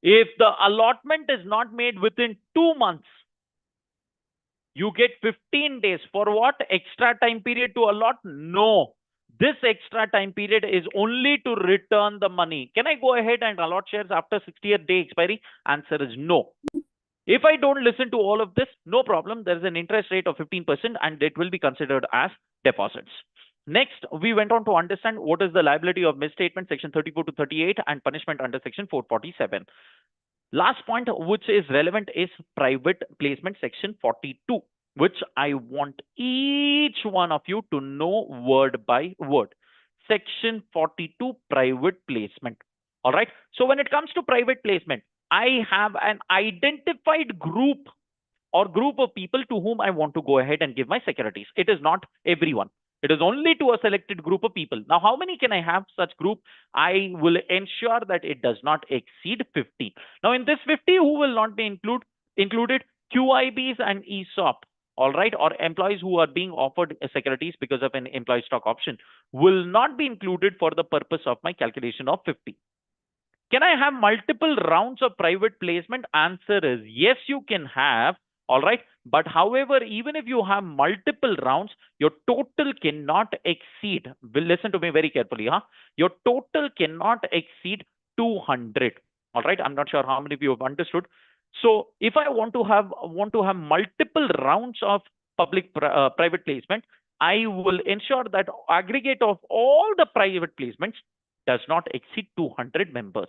If the allotment is not made within 2 months, you get 15 days. For what? Extra time period to allot? No. This extra time period is only to return the money. Can I go ahead and allot shares after 60th day expiry? Answer is no. If I don't listen to all of this, no problem. There is an interest rate of 15% and it will be considered as deposits. Next, we went on to understand what is the liability of misstatement, section 34 to 38, and punishment under section 447. Last point which is relevant is private placement, section 42, which I want each one of you to know word by word. Section 42, private placement. All right. So when it comes to private placement, I have an identified group or group of people to whom I want to go ahead and give my securities. It is not everyone. It is only to a selected group of people. Now, how many can I have such group? I will ensure that it does not exceed 50. Now, in this 50, who will not be included? QIBs and ESOP. All right, or employees who are being offered securities because of an employee stock option will not be included for the purpose of my calculation of 50. Can I have multiple rounds of private placement? Answer is yes, you can have. All right. But however, even if you have multiple rounds, your total cannot exceed. Listen to me very carefully. Your total cannot exceed 200. All right, I'm not sure how many of you have understood. So if I want to have multiple rounds of public private placement, I will ensure that aggregate of all the private placements does not exceed 200 members.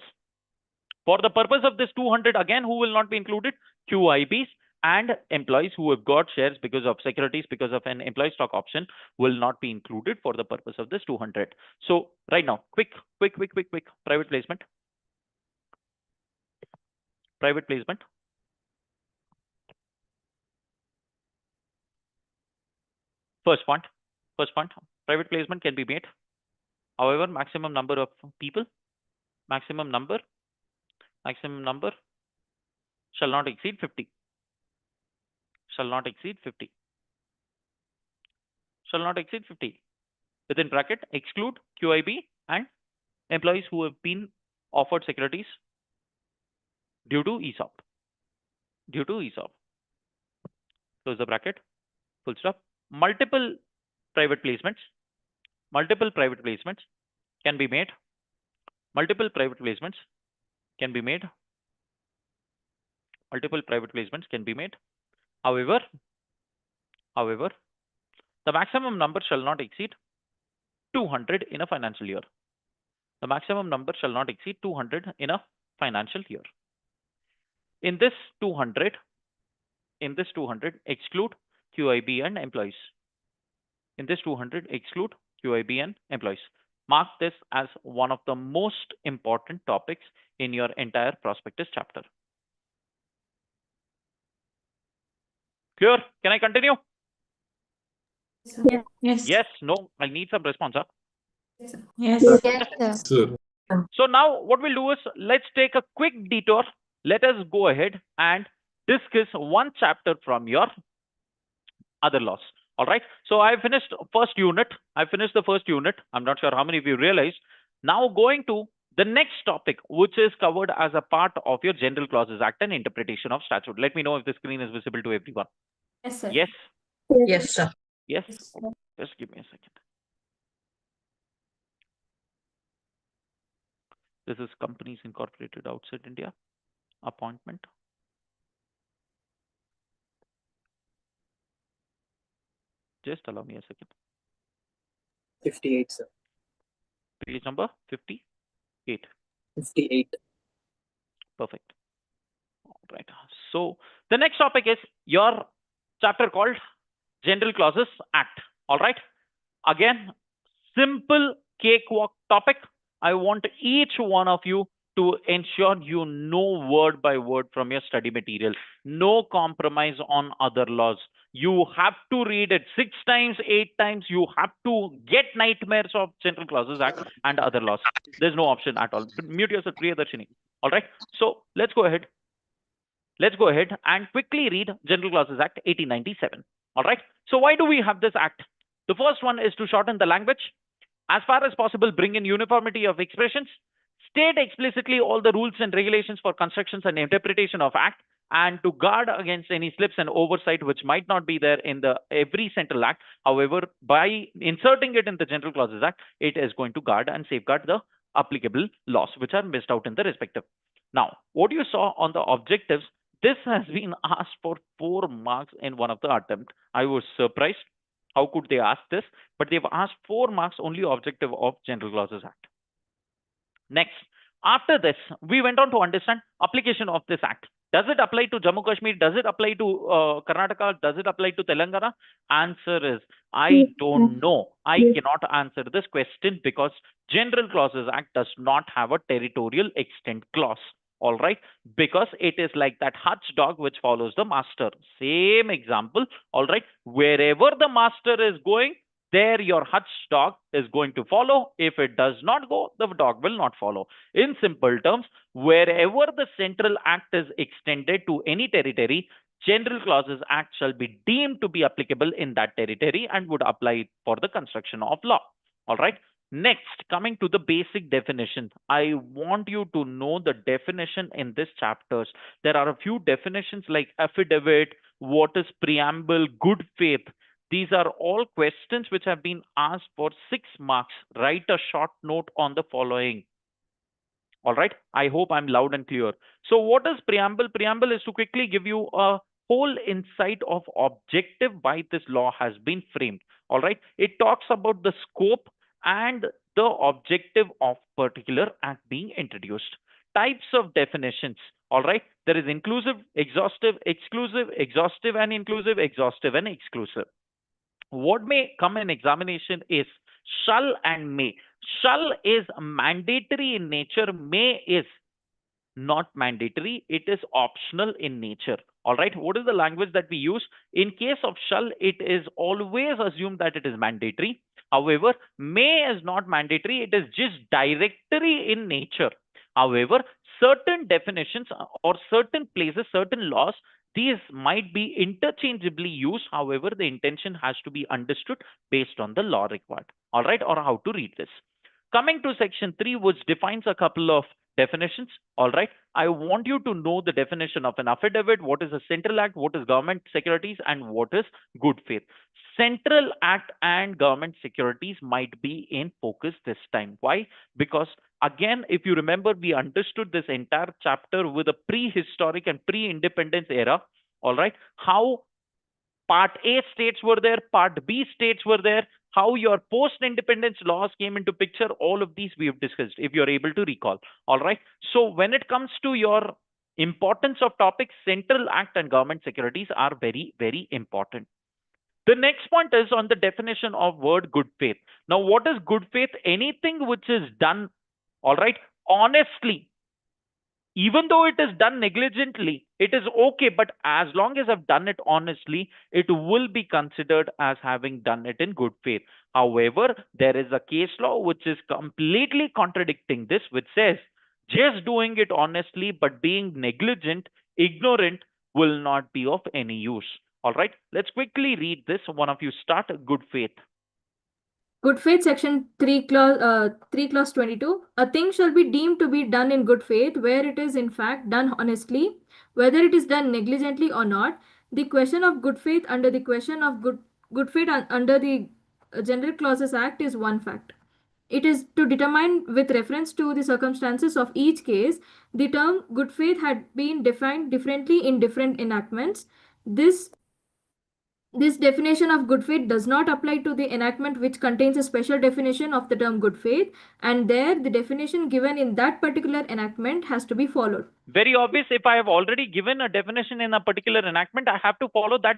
For the purpose of this 200, again, who will not be included? QIBs and employees who have got shares because of securities, because of an employee stock option, will not be included for the purpose of this 200. So right now, quick private placement. Private placement. First point, private placement can be made. However, maximum number of people, maximum number shall not exceed 50. Shall not exceed 50. Shall not exceed 50. Within bracket, exclude QIB and employees who have been offered securities due to ESOP. Due to ESOP. Close the bracket. Full stop. Multiple private placements can be made. Multiple private placements can be made. However, the maximum number shall not exceed 200 in a financial year. The maximum number shall not exceed 200 in a financial year. In this 200, exclude QIB and employees. In this 200, exclude QIB and employees. Mark this as one of the most important topics in your entire prospectus chapter. Clear? Can I continue? Yes. Yes, no, I need some response. Huh? Yes. Yes, Sir. So now what we'll do is, let's take a quick detour. Let us go ahead and discuss one chapter from your other laws. All right. So I finished first unit. The first unit. I'm not sure how many of you realized. Now going to the next topic, which is covered as a part of your General Clauses Act and interpretation of statute. Let me know if the screen is visible to everyone. Yes, sir. Yes. Yes, sir. Yes. Yes, sir. Just give me a second. This is companies incorporated outside India. Appointment. Just allow me a second. 58, sir. Page number 58. 58. Perfect. All right. So the next topic is your chapter called General Clauses Act. All right. Again, simple cakewalk topic. I want each one of you to ensure you know word by word from your study material. No compromise on other laws. You have to read it 6 times, 8 times. You have to get nightmares of General Clauses Act and other laws. There's no option at all. Mute yourself, Priyadarshini. All right. So let's go ahead. And quickly read General Clauses Act 1897. All right. So why do we have this act? The first one is to shorten the language. As far as possible, bring in uniformity of expressions. State explicitly all the rules and regulations for constructions and interpretation of act, and to guard against any slips and oversight which might not be there in the every central act. However, by inserting it in the General Clauses Act, it is going to guard and safeguard the applicable laws which are missed out in the respective. Now, what you saw on the objectives, this has been asked for 4 marks in one of the attempts. I was surprised. How could they ask this? But they've asked 4 marks only objective of General Clauses Act. Next, after this, we went on to understand application of this act. Does it apply to Jammu Kashmir? Does it apply to Karnataka? Does it apply to Telangana? Answer is, I don't know. I cannot answer this question because General Clauses Act does not have a territorial extent clause. All right, because it is like that hutch dog which follows the master. Same example. All right, wherever the master is going, there your hutch dog is going to follow. If it does not go, the dog will not follow. In simple terms, wherever the Central Act is extended to any territory, General Clauses Act shall be deemed to be applicable in that territory and would apply for the construction of law. All right. Next, coming to the basic definition, I want you to know the definition in this chapters. There are a few definitions like affidavit, what is preamble, good faith. These are all questions which have been asked for 6 marks. Write a short note on the following. All right. I hope I'm loud and clear. So what is preamble? Preamble is to quickly give you a whole insight of objective why this law has been framed. All right. It talks about the scope and the objective of particular act being introduced. Types of definitions. All right. There is inclusive, exhaustive, exclusive, exhaustive and inclusive, exhaustive and exclusive. What may come in examination is shall and may. Shall is mandatory in nature, may is not mandatory, it is optional in nature. All right, what is the language that we use? In case of shall, it is always assumed that it is mandatory. However, may is not mandatory, it is just directory in nature. However, certain definitions or certain places, certain laws, these might be interchangeably used. However, the intention has to be understood based on the law required. All right, or how to read this. Coming to section 3, which defines a couple of definitions. All right, I want you to know the definition of an affidavit, what is a central act, what is government securities, and what is good faith. Central act and government securities might be in focus this time. Why? Because again, if you remember, we understood this entire chapter with a prehistoric and pre-independence era. All right, how Part A states were there, Part B states were there, how your post-independence laws came into picture, all of these we have discussed, if you're able to recall. All right. So when it comes to your importance of topics, Central Act and government securities are very, very important. The next point is on the definition of word good faith. Now, what is good faith? Anything which is done, all right, honestly, even though it is done negligently, it is okay, but as long as I've done it honestly, it will be considered as having done it in good faith. However, there is a case law which is completely contradicting this, which says just doing it honestly but being negligent, ignorant will not be of any use. All right, let's quickly read this. One of you start. Good faith. Good faith, section 3 clause 22. A thing shall be deemed to be done in good faith where it is in fact done honestly, whether it is done negligently or not. The question of good faith under the question of good faith under the General Clauses Act is one fact. It is to determine with reference to the circumstances of each case. The term good faith had been defined differently in different enactments. This definition of good faith does not apply to the enactment which contains a special definition of the term good faith, and there the definition given in that particular enactment has to be followed. Very obvious. If I have already given a definition in a particular enactment, I have to follow that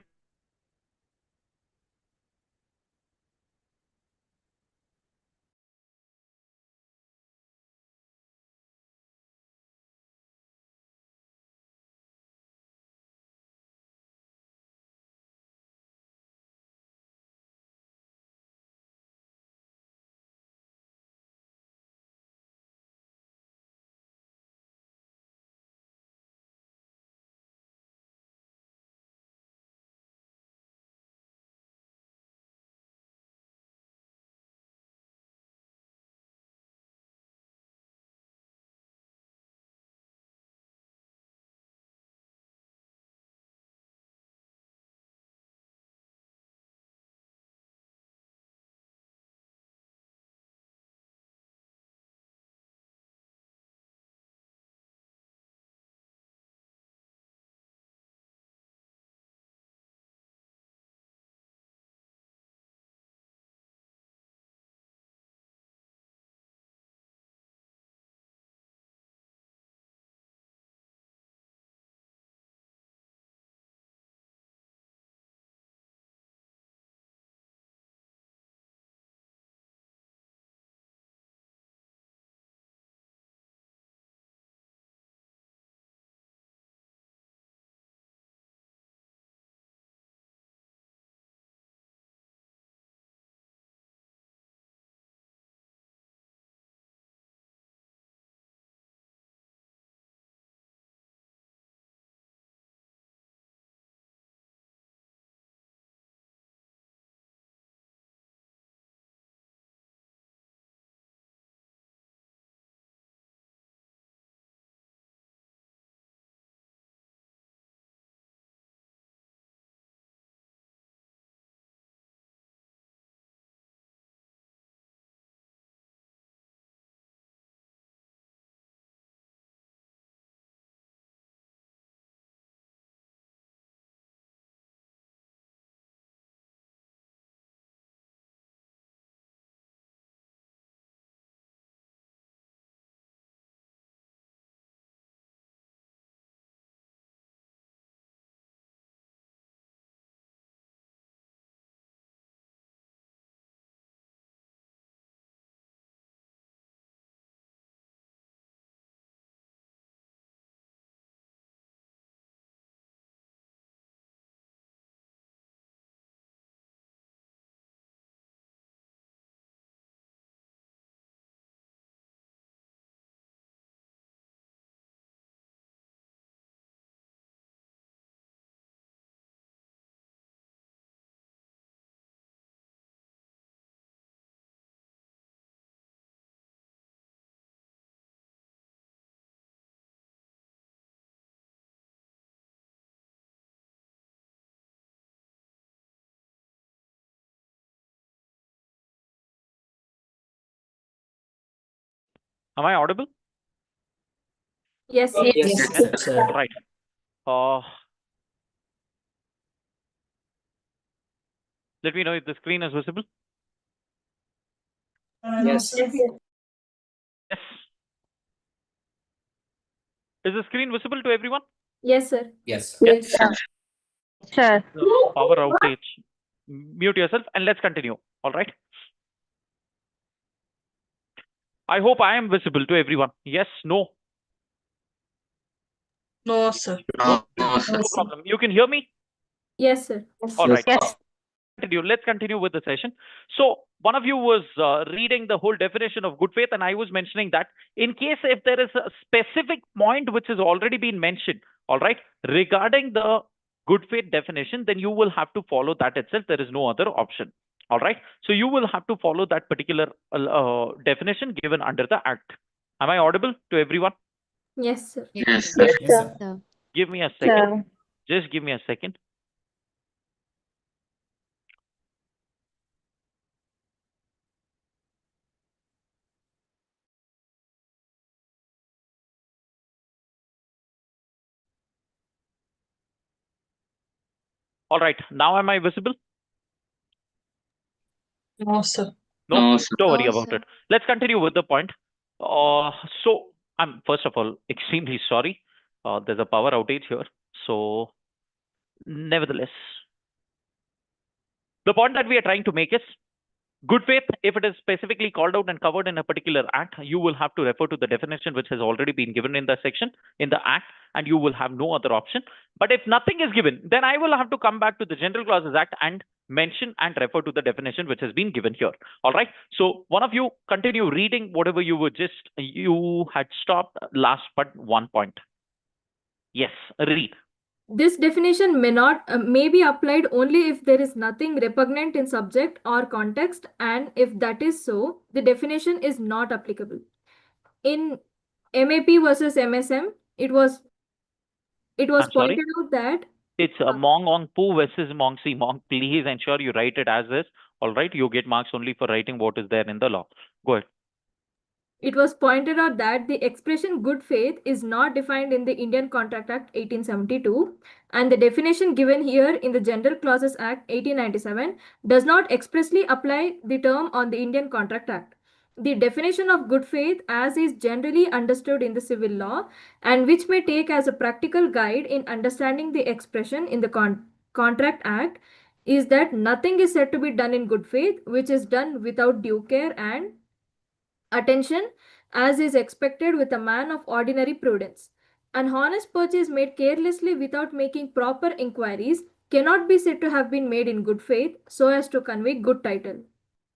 Am I audible? Yes, sir. Yes, sir. Right. Let me know if the screen is visible. Yes. Yes. Is the screen visible to everyone? Yes, sir. Yes. Yes, sir. Sir. The power outage. Mute yourself and let's continue. All right. I hope I am visible to everyone. Yes, no. No, sir. No problem. You can hear me? Yes, sir. All right. Yes. Let's continue with the session. So one of you was reading the whole definition of good faith, and I was mentioning that in case if there is a specific point which has already been mentioned, all right, regarding the good faith definition, then you will have to follow that itself. There is no other option. All right. So you will have to follow that particular definition given under the Act. Am I audible to everyone? Yes, sir. Yes, Yes, sir. sir. Give me a second. Sir. Just give me a second. All right. Now am I visible? No, sir. No, sir. don't worry No, about sir. it. Let's continue with the point. So I'm first of all extremely sorry. There's a power outage here. So nevertheless, the point that we are trying to make is good faith. If it is specifically called out and covered in a particular act, you will have to refer to the definition which has already been given in the section in the act, and you will have no other option. But if nothing is given, then I will have to come back to the General Clauses Act and mention and refer to the definition which has been given here. All right. So one of you continue reading whatever you had stopped last but one point. Yes, read. This definition may be applied only if there is nothing repugnant in subject or context, and if that is so, the definition is not applicable. In MAP versus MSM, it was I'm pointed sorry. out that It's Mong Ong Pu versus Mong Si Mong. Please ensure you write it as is. All right. You get marks only for writing what is there in the law. Go ahead. it was pointed out that the expression good faith is not defined in the Indian Contract Act 1872, and the definition given here in the General Clauses Act 1897 does not expressly apply the term on the Indian Contract Act. The definition of good faith, as is generally understood in the civil law, and which may take as a practical guide in understanding the expression in the Contract Act, is that nothing is said to be done in good faith which is done without due care and attention, as is expected with a man of ordinary prudence. An honest purchase made carelessly without making proper inquiries cannot be said to have been made in good faith so as to convey good title.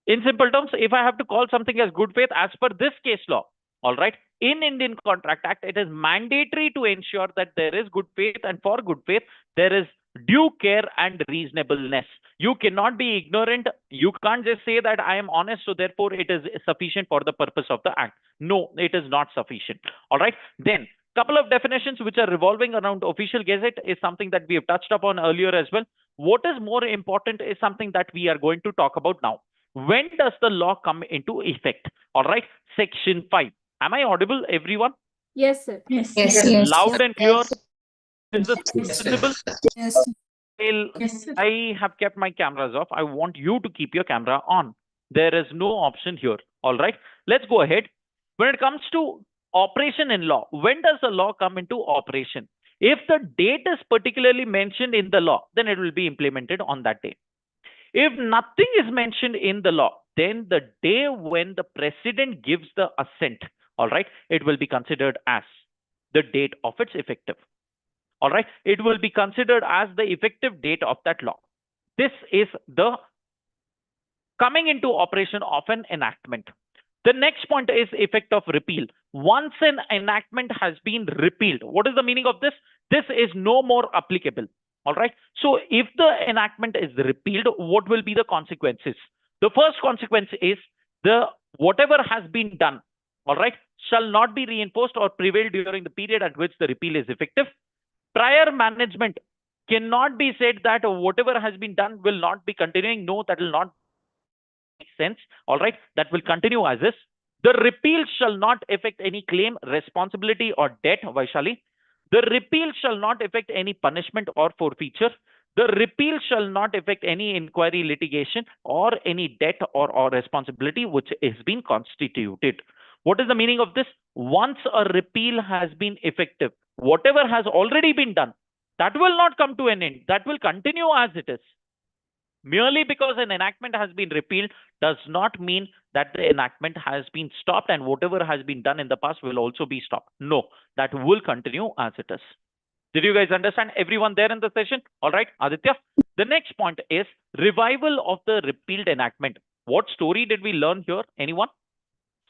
In simple terms, if I have to call something as good faith as per this case law, all right, in Indian Contract Act, it is mandatory to ensure that there is good faith, and for good faith, there is due care and reasonableness. You cannot be ignorant. You can't just say that I am honest, so therefore it is sufficient for the purpose of the act. No, it is not sufficient. All right. Then couple of definitions which are revolving around official gazette is something that we have touched upon earlier as well. What is more important is something that we are going to talk about now. When does the law come into effect? All right. Section 5. Am I audible, everyone? Yes, sir. Yes. Yes. Loud and clear. Is this Yes, sir. visible? Yes. Yes, sir. I have kept my cameras off. I want you to keep your camera on. There is no option here. All right. Let's go ahead. When it comes to operation in law, when does the law come into operation? If the date is particularly mentioned in the law, then it will be implemented on that day. If nothing is mentioned in the law, then the day when the president gives the assent, all right, it will be considered as the date of its effective. All right, it will be considered as the effective date of that law. This is the coming into operation of an enactment. The next point is effect of repeal. Once an enactment has been repealed, what is the meaning of this? This is no more applicable. All right. So if the enactment is repealed, what will be the consequences? The first consequence is the whatever has been done, all right, shall not be reinforced or prevail during the period at which the repeal is effective. Prior management cannot be said that whatever has been done will not be continuing. No, that will not make sense. All right, that will continue as is. The repeal shall not affect any claim, responsibility, or debt, Vaishali. The repeal shall not affect any punishment or forfeiture. The repeal shall not affect any inquiry, litigation, or any debt or responsibility which has been constituted. What is the meaning of this? Once a repeal has been effective, whatever has already been done, that will not come to an end. That will continue as it is. Merely because an enactment has been repealed does not mean that the enactment has been stopped and whatever has been done in the past will also be stopped. No, that will continue as it is. Did you guys understand? Everyone there in the session? All right, Aditya. The next point is revival of the repealed enactment. What story did we learn here? Anyone?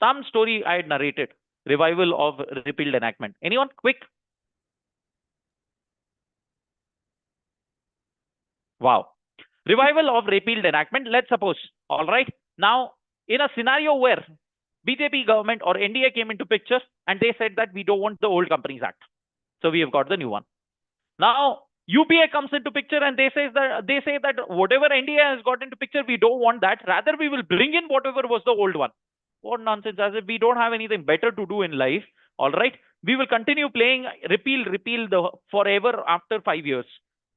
Some story I had narrated. Revival of repealed enactment. Anyone? Quick. Wow. Revival of repealed enactment. Let's suppose. All right. Now, in a scenario where BJP government or NDA came into picture and they said that we don't want the old Companies Act. So we have got the new one. Now, UPA comes into picture and they say that whatever NDA has got into picture, we don't want that. Rather, we will bring in whatever was the old one. What nonsense, as if we don't have anything better to do in life. All right. We will continue playing repeal the forever after 5 years.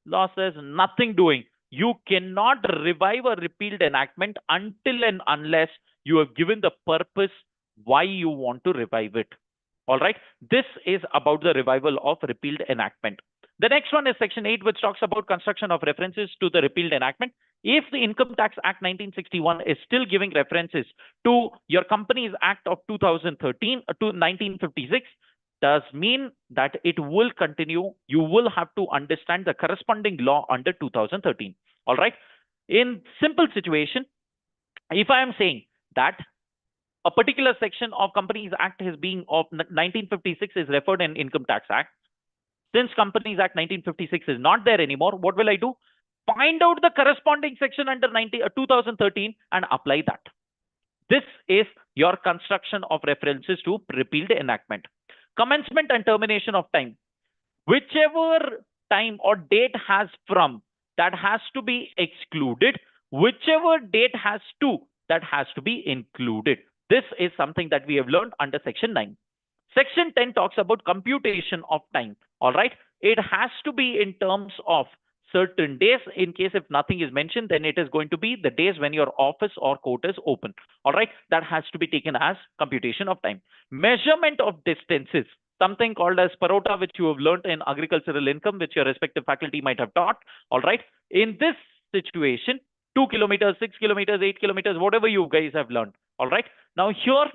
Law says nothing doing. You cannot revive a repealed enactment until and unless you have given the purpose why you want to revive it. All right. This is about the revival of repealed enactment. The next one is Section 8, which talks about construction of references to the repealed enactment. If the Income Tax Act 1961 is still giving references to your Companies Act of 2013 to 1956, does mean that it will continue. You will have to understand the corresponding law under 2013. All right. In simple situation, if I am saying that a particular section of Companies Act is being of 1956 is referred in Income Tax Act, since Companies Act 1956 is not there anymore, what will I do? Find out the corresponding section under 2013 and apply that. This is your construction of references to repealed enactment. Commencement and termination of time. Whichever time or date has from, that has to be excluded. Whichever date has to, that has to be included. This is something that we have learned under Section 9. Section 10 talks about computation of time. All right. It has to be in terms of certain days. In case if nothing is mentioned, then it is going to be the days when your office or court is open. All right. That has to be taken as computation of time. Measurement of distances. Something called as parota, which you have learned in agricultural income, which your respective faculty might have taught. All right. In this situation, 2 kilometers, 6 kilometers, 8 kilometers, whatever you guys have learned. All right. Now here,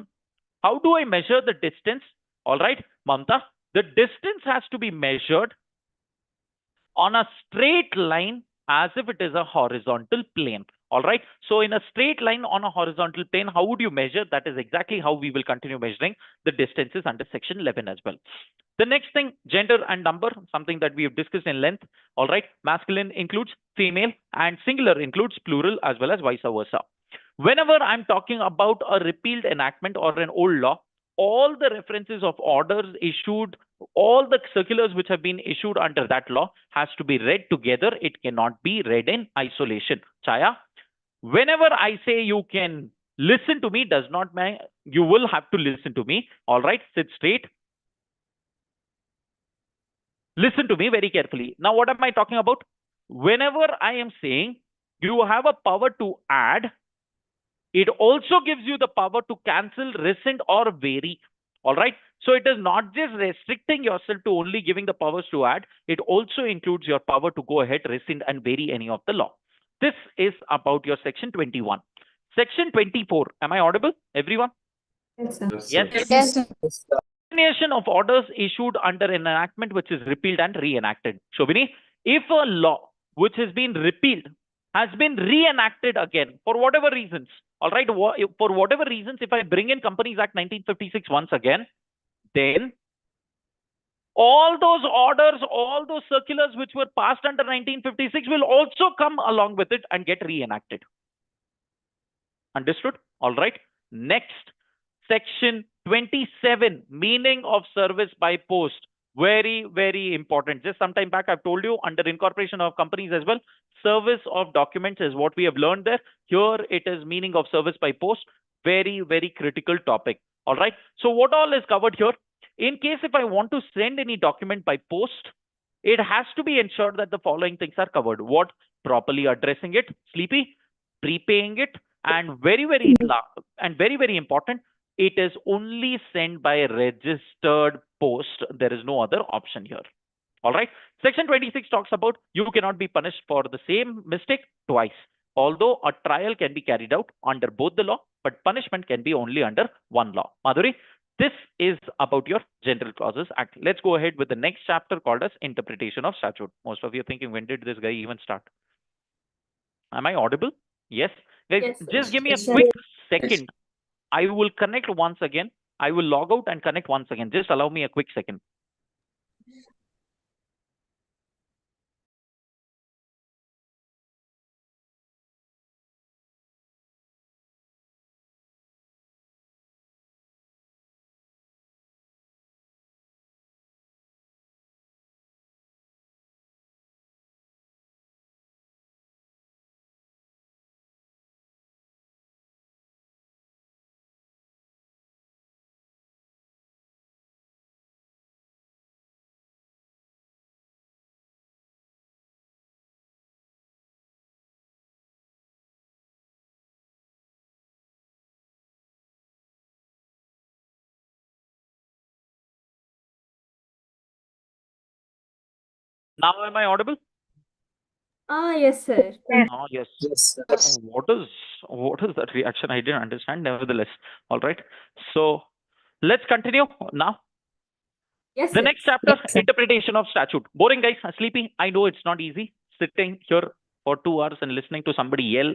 how do I measure the distance? All right, Mamta, the distance has to be measured on a straight line as if it is a horizontal plane. All right. So in a straight line on a horizontal plane, how would you measure? That is exactly how we will continue measuring the distances under Section 11 as well. The next thing, gender and number, something that we have discussed in length. All right. Masculine includes female and singular includes plural as well as vice versa. Whenever I'm talking about a repealed enactment or an old law, all the references of orders issued, all the circulars which have been issued under that law has to be read together. It cannot be read in isolation. Chaya, whenever I say you can listen to me, does not mean you will have to listen to me. All right, sit straight. Listen to me very carefully. Now, what am I talking about? Whenever I am saying you have a power to add, it also gives you the power to cancel, rescind, or vary. All right. So it is not just restricting yourself to only giving the powers to add. It also includes your power to go ahead, rescind, and vary any of the law. This is about your Section 21. Section 24. Am I audible, everyone? Yes, sir. Yes. Yes. Termination of orders issued under an enactment which is repealed and reenacted. Shobhini, if a law which has been repealed has been reenacted again for whatever reasons, all right, for whatever reasons, if I bring in Companies Act 1956 once again, then all those orders, all those circulars which were passed under 1956 will also come along with it and get reenacted. Understood? All right. Next, Section 27, meaning of service by post. Very, very important. Just some time back, I've told you under incorporation of companies as well, service of documents is what we have learned there. Here it is meaning of service by post. Very, very critical topic. All right. So what all is covered here? In case if I want to send any document by post, it has to be ensured that the following things are covered. What? Properly addressing it, sleepy, prepaying it, and very important, it is only sent by registered post. There is no other option here. All right. Section 26 talks about you cannot be punished for the same mistake twice. Although a trial can be carried out under both the law, but punishment can be only under one law. Madhuri, this is about your General Clauses Act. Let's go ahead with the next chapter called as Interpretation of Statute. Most of you are thinking, when did this guy even start? Am I audible? Yes. Guys, Yes, sir. just give me a Yes, sir. quick second. I will connect once again. I will log out and connect once again. Just allow me a quick second. Now am I audible? Yes, sir. Oh, yes. Yes. What is that reaction? I didn't understand. Nevertheless, all right. So let's continue now. Yes, The sir. next chapter, interpretation of statute. Boring, guys. Sleepy. I know it's not easy sitting here for 2 hours and listening to somebody yell,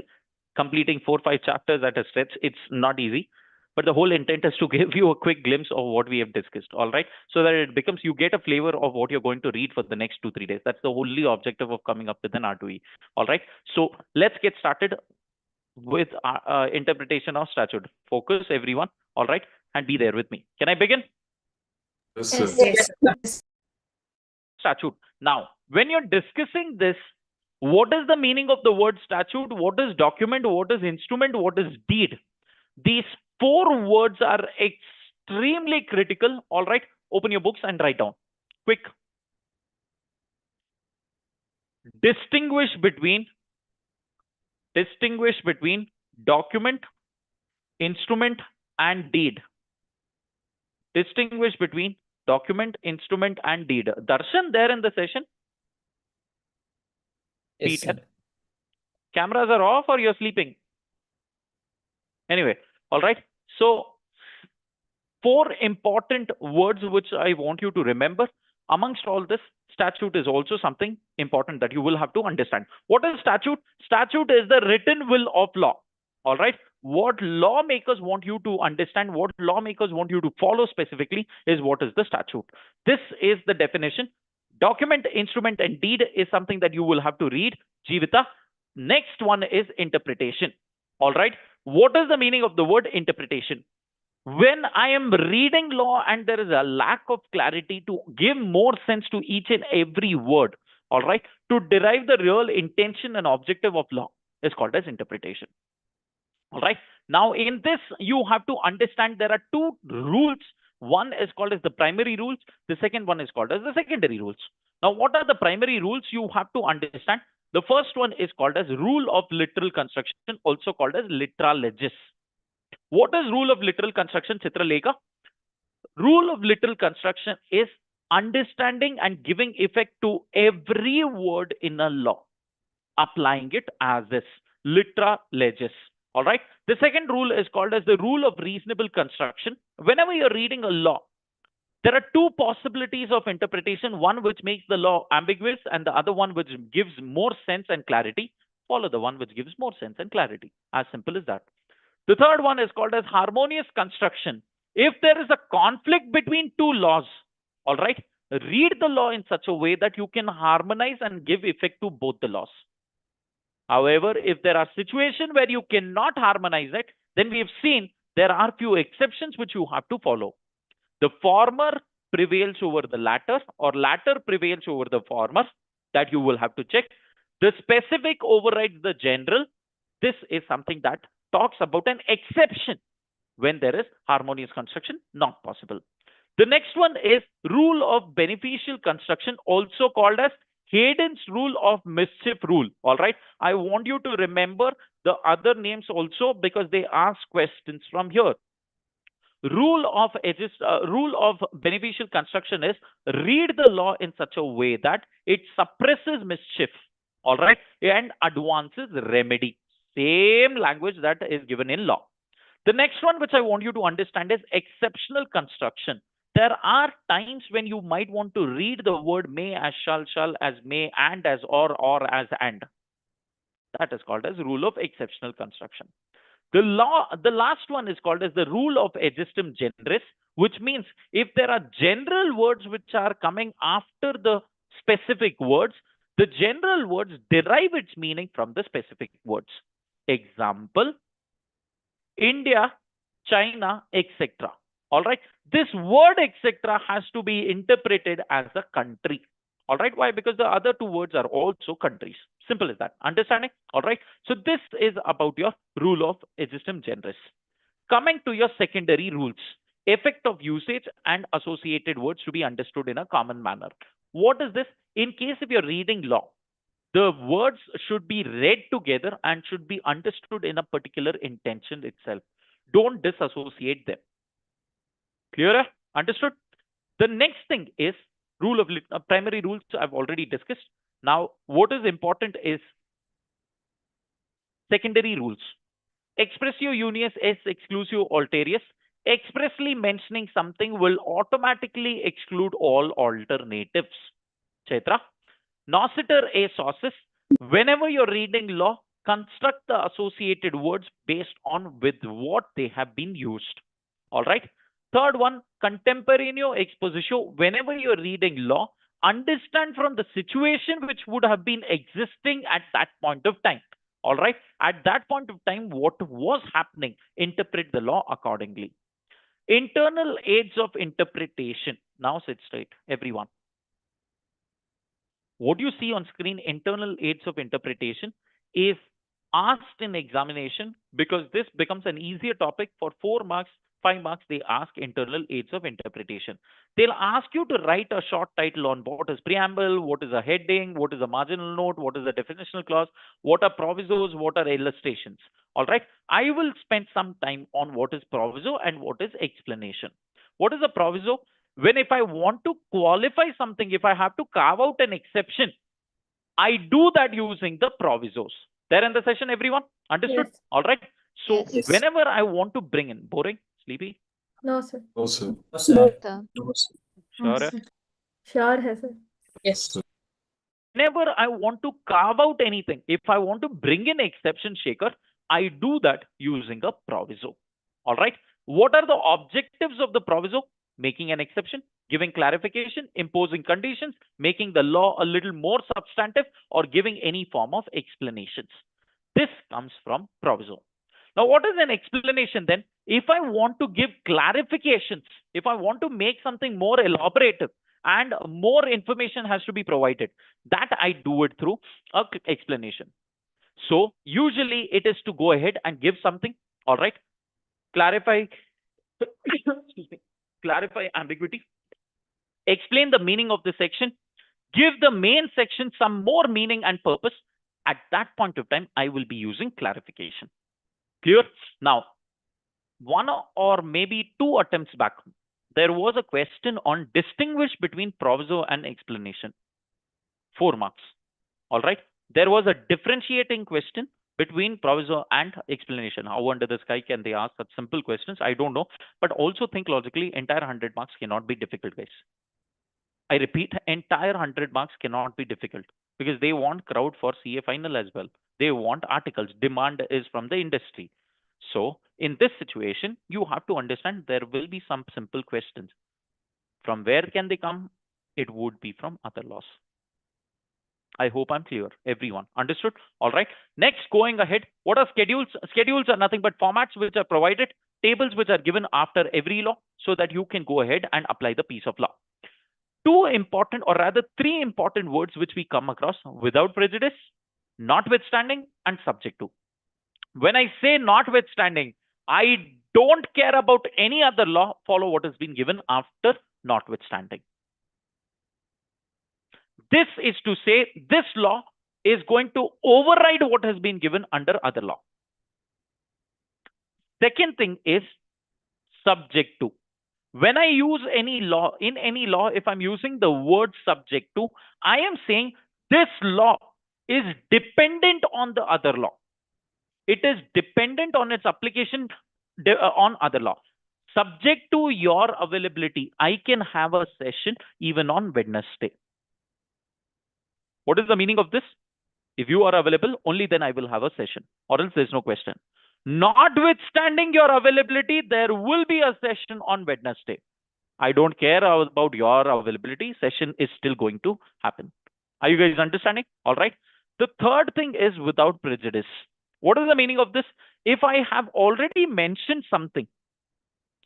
completing 4-5 chapters at a stretch. It's not easy. But the whole intent is to give you a quick glimpse of what we have discussed. All right. So that it becomes, you get a flavor of what you're going to read for the next 2-3 days. That's the only objective of coming up with an R2E. All right. So let's get started with interpretation of statute. Focus, everyone. All right. And be there with me. Can I begin? Yes, Yes, sir. Yes. Statute. Now, when you're discussing this, what is the meaning of the word statute? What is document? What is instrument? What is deed? These 4 words are extremely critical. All right. Open your books and write down. Quick. Distinguish between document, instrument, and deed. Distinguish between document, instrument, and deed. Darshan there in the session? Yes, Peter? sir. Cameras are off or you're sleeping? Anyway, all right. So 4 important words which I want you to remember. Amongst all this, statute is also something important that you will have to understand. What is statute? Statute is the written will of law. All right. What lawmakers want you to understand, what lawmakers want you to follow specifically is what is the statute. This is the definition. Document, instrument, and deed is something that you will have to read. Jivita. Next one is interpretation. All right. What is the meaning of the word interpretation? When I am reading law and there is a lack of clarity, to give more sense to each and every word, all right, to derive the real intention and objective of law is called as interpretation. All right. Now, in this, you have to understand there are 2 rules. One is called as the primary rules. The second one is called as the secondary rules. Now, what are the primary rules? You have to understand. The first one is called as rule of literal construction, also called as litera legis. What is rule of literal construction, Chitralekha? Rule of literal construction is understanding and giving effect to every word in a law, applying it as this, litera legis. All right. The second rule is called as the rule of reasonable construction. Whenever you're reading a law, there are 2 possibilities of interpretation, one which makes the law ambiguous and the other one which gives more sense and clarity. Follow the one which gives more sense and clarity. As simple as that. The third one is called as harmonious construction. If there is a conflict between 2 laws, all right, read the law in such a way that you can harmonize and give effect to both the laws. However, if there are situations where you cannot harmonize it, then we have seen there are few exceptions which you have to follow. The former prevails over the latter, or latter prevails over the former. That you will have to check. The specific overrides the general. This is something that talks about an exception when there is harmonious construction, not possible. The next one is rule of beneficial construction, also called as Hayden's rule of mischief rule. All right. I want you to remember the other names also because they ask questions from here. Rule of beneficial construction is read the law in such a way that it suppresses mischief. All right. And advances remedy. Same language that is given in law. The next one, which I want you to understand, is exceptional construction. There are times when you might want to read the word may as shall as may, and as or as and. That is called as rule of exceptional construction. The last one is called as the rule of agestum generis, which means if there are general words which are coming after the specific words, the general words derive its meaning from the specific words. Example, India, China, etc. All right. This word etc. has to be interpreted as a country. All right. Why? Because the other two words are also countries. Simple as that. Understanding? All right. So this is about your rule of agestum generis. Coming to your secondary rules. Effect of usage and associated words to be understood in a common manner. What is this? In case if you're reading law, the words should be read together and should be understood in a particular intention itself. Don't disassociate them. Clearer? Understood? The next thing is rule of primary rules I've already discussed. Now, what is important is secondary rules. Expressio unius es exclusio alterius. Expressly mentioning something will automatically exclude all alternatives. Chaitra? Nociter a sources. Whenever you're reading law, construct the associated words based on with what they have been used. All right. Third one, contemporaneous expositio. Whenever you're reading law, understand from the situation which would have been existing at that point of time. All right. At that point of time, what was happening, interpret the law accordingly. Internal aids of interpretation. Now sit straight, everyone. What you see on screen, internal aids of interpretation, is asked in examination because this becomes an easier topic. For 4 marks, 5 marks, they ask internal aids of interpretation. They'll ask you to write a short title on what is preamble, what is a heading, what is a marginal note, what is a definitional clause, what are provisos, what are illustrations. All right. I will spend some time on what is proviso and what is explanation. What is a proviso? When if I want to qualify something, if I have to carve out an exception, I do that using the provisos. There in the session, everyone? Understood? Yes. All right. So Yes. whenever I want to bring in, boring, sleepy? No, sir. No, sir. Sir. Sure. Sure hai, sir. Yes. Whenever I want to carve out anything, if I want to bring in exception, Shekhar, I do that using a proviso. All right. What are the objectives of the proviso? Making an exception, giving clarification, imposing conditions, making the law a little more substantive, or giving any form of explanations. This comes from proviso. Now, what is an explanation then? If I want to give clarifications, if I want to make something more elaborative and more information has to be provided, that I do it through an explanation. So usually it is to go ahead and give something, all right, clarify, excuse me, clarify ambiguity, explain the meaning of the section, give the main section some more meaning and purpose. At that point of time, I will be using clarification. Clear? Now, 1 or maybe 2 attempts back, there was a question on distinguish between proviso and explanation. 4 marks. All right. There was a differentiating question between proviso and explanation. How under the sky can they ask such simple questions? I don't know. But also think logically, entire 100 marks cannot be difficult, guys. I repeat, entire 100 marks cannot be difficult because they want crowd for CA final as well. They want articles. Demand is from the industry. So in this situation, you have to understand there will be some simple questions. From where can they come? It would be from other laws. I hope I'm clear, everyone. Understood? All right. Next, going ahead, what are schedules? Schedules are nothing but formats which are provided, tables which are given after every law so that you can go ahead and apply the piece of law. 2 important, or rather 3 important words which we come across: without prejudice, notwithstanding, and subject to. When I say notwithstanding, I Don't care about any other law. Follow what has been given after notwithstanding. This is to say this law is going to override what has been given under other law. Second thing is subject to. When I use any law, in any law, if I'm using the word subject to, I am saying this law is dependent on the other law. It is dependent on its application on other law. Subject to your availability, I can have a session even on Wednesday. What is the meaning of this? If you are available, only then I will have a session, or else there's no question. Notwithstanding your availability, there will be a session on Wednesday. I don't care about your availability. Session is still going to happen. Are you guys understanding? All right. The third thing is without prejudice. What is the meaning of this? If I have already mentioned something,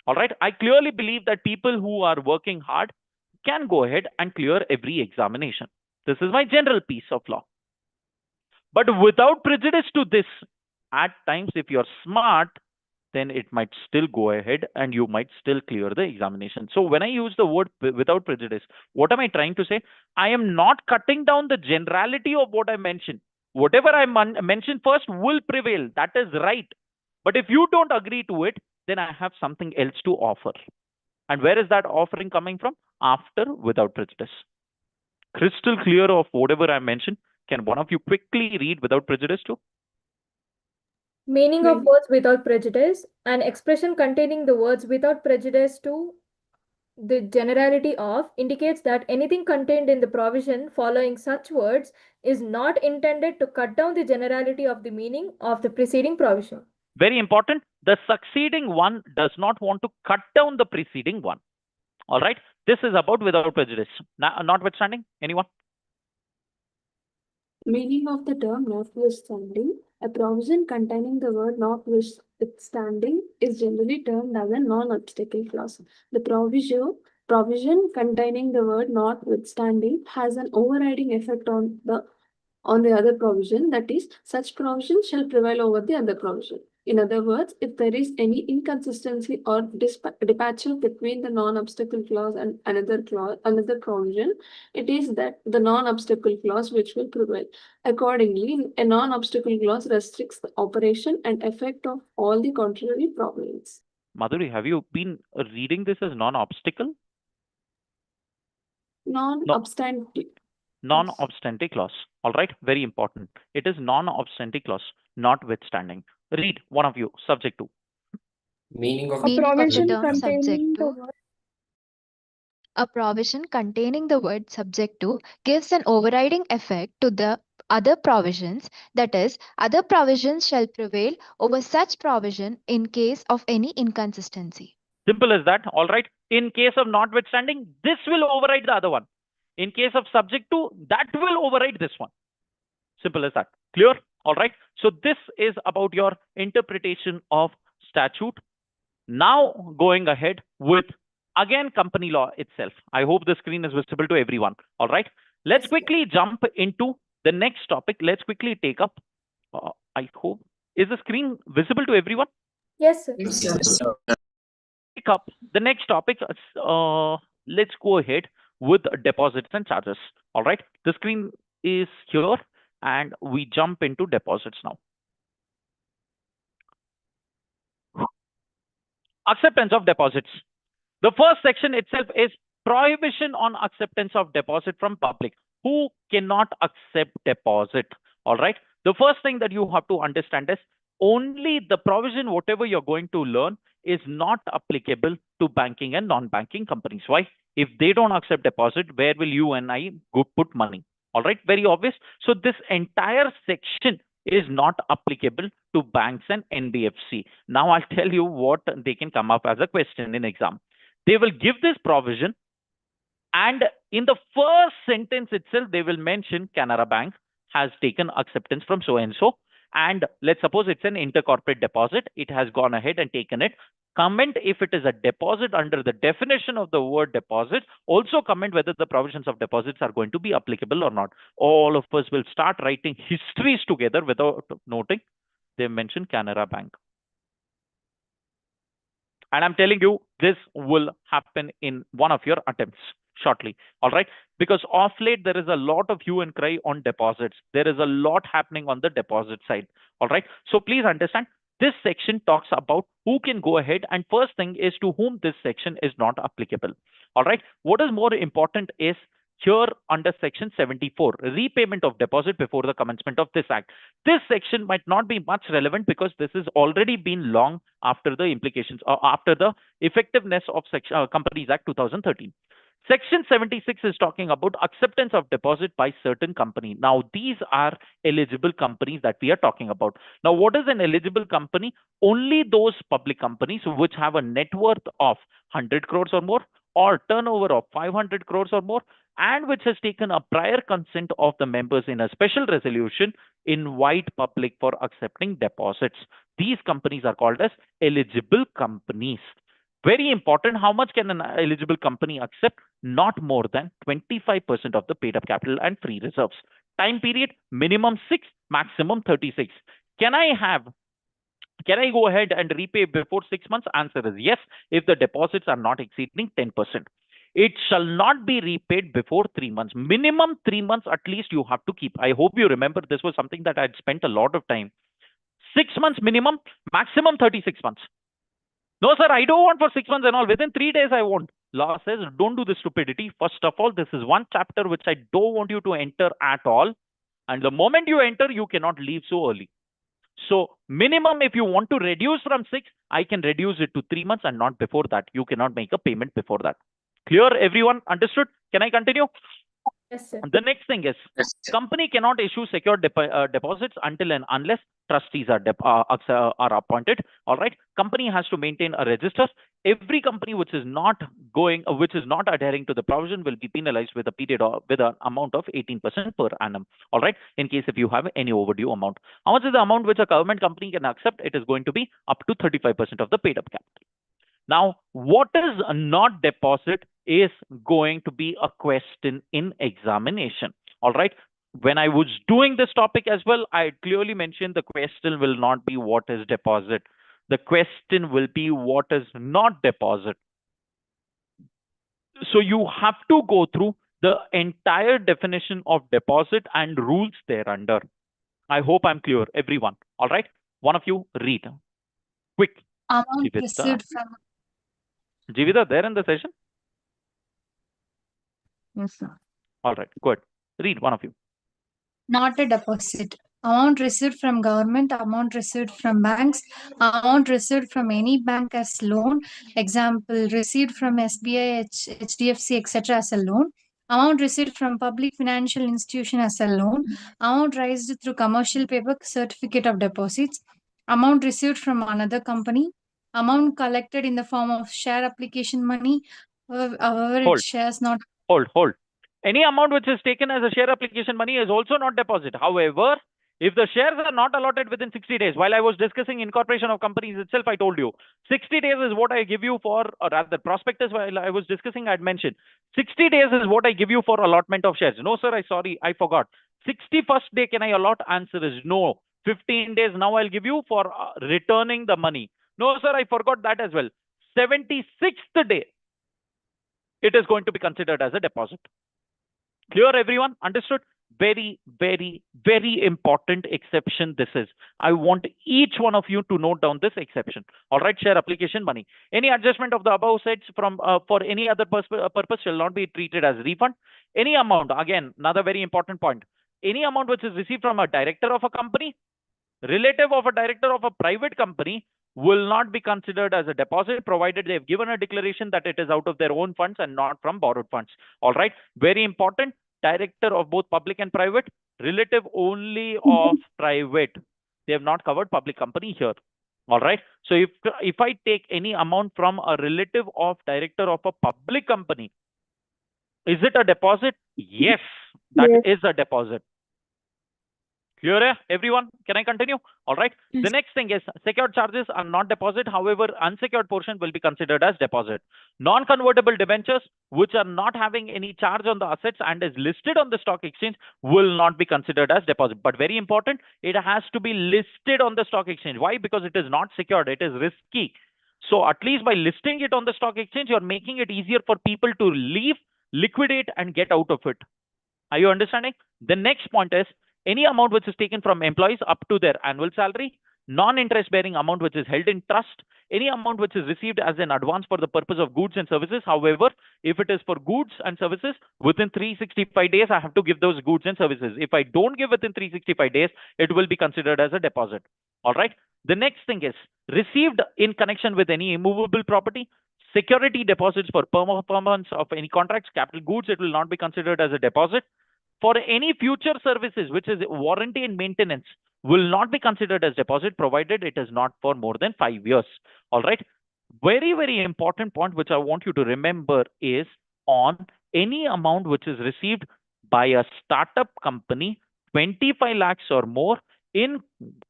all right, I clearly believe that people who are working hard can go ahead and clear every examination. This is my general piece of law. But without prejudice to this, at times, if you're smart, then it might still go ahead and you might still clear the examination. So when I use the word without prejudice, what am I trying to say? I am not cutting down the generality of what I mentioned. Whatever I mentioned first will prevail. That is right. But if you don't agree to it, then I have something else to offer. And where is that offering coming from? After without prejudice. Crystal clear of whatever I mentioned. Can one of you quickly read without prejudice too? Meaning of words without prejudice. An expression containing the words without prejudice to the generality of indicates that anything contained in the provision following such words is not intended to cut down the generality of the meaning of the preceding provision. Very important. The succeeding one does not want to cut down the preceding one. All right. This is about without prejudice. Notwithstanding, anyone? Meaning of the term notwithstanding. A provision containing the word notwithstanding is generally termed as a non-obstacle clause. The provision containing the word notwithstanding has an overriding effect on the other provision, that is, such provision shall prevail over the other provision. In other words, if there is any inconsistency or departure between the non-obstacle clause and another provision, it is that the non-obstacle clause which will prevail. Accordingly, a non-obstacle clause restricts the operation and effect of all the contrary provisions. Madhuri, have you been reading this as non-obstacle? Non-obstacle. Non-obstante clause. All right. Very important. It is non-obstante clause, notwithstanding. Read, one of you, subject to. Meaning of A provision term containing subject to. A provision containing the word subject to gives an overriding effect to the other provisions, that is, other provisions shall prevail over such provision in case of any inconsistency. Simple as that. All right. In case of notwithstanding, this will override the other one. In case of subject to, that will override this one. Simple as that. Clear? All right. So this is about your interpretation of statute. Now going ahead with, again, company law itself. I hope the screen is visible to everyone. All right. Let's quickly jump into the next topic. Let's quickly take up. I hope. Is the screen visible to everyone? Yes, sir. yes, sir. Pick up the next topic. Let's go ahead with deposits and charges. All right. The screen is here and we jump into deposits now. Acceptance of deposits. The first section itself is prohibition on acceptance of deposit from public. Who cannot accept deposit? All right. The first thing that you have to understand is only the provision, whatever you're going to learn, is not applicable to banking and non-banking companies. Why? If they don't accept deposit, where will you and I go put money? All right. Very obvious. So this entire section is not applicable to banks and NBFC. Now I'll tell you what they can come up as a question in exam. They will give this provision, and in the first sentence itself, they will mention Canara Bank has taken acceptance from so and so. And let's suppose it's an intercorporate deposit. It has gone ahead and taken it. Comment if it is a deposit under the definition of the word deposit. Also comment whether the provisions of deposits are going to be applicable or not. All of us will start writing histories together without noting they mentioned Canara Bank. And I'm telling you, this will happen in one of your attempts shortly. All right. Because off late, there is a lot of hue and cry on deposits. There is a lot happening on the deposit side. All right. So please understand, this section talks about who can go ahead. And first thing is to whom this section is not applicable. All right. What is more important is here under section 74, repayment of deposit before the commencement of this act. This section might not be much relevant because this has already been long after the implications or after the effectiveness of Companies Act 2013. Section 76 is talking about acceptance of deposit by certain company. Now, these are eligible companies that we are talking about. Now, what is an eligible company? Only those public companies which have a net worth of 100 crores or more, or turnover of 500 crores or more, and which has taken a prior consent of the members in a special resolution, invite public for accepting deposits. These companies are called as eligible companies. Very important, how much can an eligible company accept? Not more than 25% of the paid up capital and free reserves. Time period, minimum 6, maximum 36. Can I go ahead and repay before 6 months? Answer is yes, if the deposits are not exceeding 10%. It shall not be repaid before 3 months. Minimum 3 months at least you have to keep. I hope you remember this was something that I had spent a lot of time. 6 months minimum, maximum 36 months. No, sir, I don't want for 6 months and all. Within 3 days I want. Law says don't do this stupidity. First of all, this is one chapter which I don't want you to enter at all. And the moment you enter, you cannot leave so early. So minimum, if you want to reduce from 6, I can reduce it to 3 months and not before that. You cannot make a payment before that. Clear, everyone? Understood? Can I continue? Yes, sir. The next thing is, company cannot issue secured deposits until and unless trustees are appointed. All right. Company has to maintain a register. Every company which is not adhering to the provision will be penalized with a period with an amount of 18% per annum. All right. In case if you have any overdue amount, how much is the amount which a government company can accept? It is going to be up to 35% of the paid up capital. Now, what is a not deposit is going to be a question in examination. All right. When I was doing this topic as well, I clearly mentioned the question will not be what is deposit. The question will be what is not deposit. So you have to go through the entire definition of deposit and rules thereunder. I hope I'm clear, everyone. All right. One of you read. Quick. Amount received from. Jivita, there in the session? Yes, sir. All right, good. Read, one of you. Not a deposit. Amount received from government, amount received from banks, amount received from any bank as loan. Example, received from SBI, HDFC, etc. as a loan. Amount received from public financial institution as a loan. Amount raised through commercial paper, certificate of deposits. Amount received from another company. Amount collected in the form of share application money. However, Hold. it shares not. Hold. Any amount which is taken as a share application money is also not deposit. However, if the shares are not allotted within 60 days, while I was discussing incorporation of companies itself, I told you 60 days is what I give you for, or rather prospectus, while I was discussing, I had mentioned 60 days is what I give you for allotment of shares. No, sir, I forgot. 61st day, can I allot? Answer is no. 15 days now I'll give you for returning the money. No, sir, I forgot that as well. 76th day, it is going to be considered as a deposit. Clear, everyone? Understood? Very, very, very important exception this is. I want each one of you to note down this exception. All right, share application money. Any adjustment of the above sets from for any other purpose shall not be treated as refund. Any amount, again, another very important point. Any amount which is received from a director of a company, relative of a director of a private company, will not be considered as a deposit provided they've given a declaration that it is out of their own funds and not from borrowed funds. All right. Very important. Director of both public and private, relative only of private. They have not covered public company here. All right. So if I take any amount from a relative of director of a public company, is it a deposit? Yes, that is a deposit. Clear, everyone? Can I continue? All right. Yes. The next thing is secured charges are not deposit. However, unsecured portion will be considered as deposit. Non-convertible debentures, which are not having any charge on the assets and is listed on the stock exchange, will not be considered as deposit. But very important, it has to be listed on the stock exchange. Why? Because it is not secured. It is risky. So at least by listing it on the stock exchange, you're making it easier for people to leave, liquidate, and get out of it. Are you understanding? The next point is any amount which is taken from employees up to their annual salary, non-interest bearing amount which is held in trust, any amount which is received as an advance for the purpose of goods and services. However, if it is for goods and services, within 365 days, I have to give those goods and services. If I don't give within 365 days, it will be considered as a deposit. All right. The next thing is received in connection with any immovable property, security deposits for performance of any contracts, capital goods, it will not be considered as a deposit. For any future services, which is warranty and maintenance, will not be considered as deposit, provided it is not for more than 5 years. All right. Very, very important point which I want you to remember is on any amount which is received by a startup company, 25 lakhs or more, in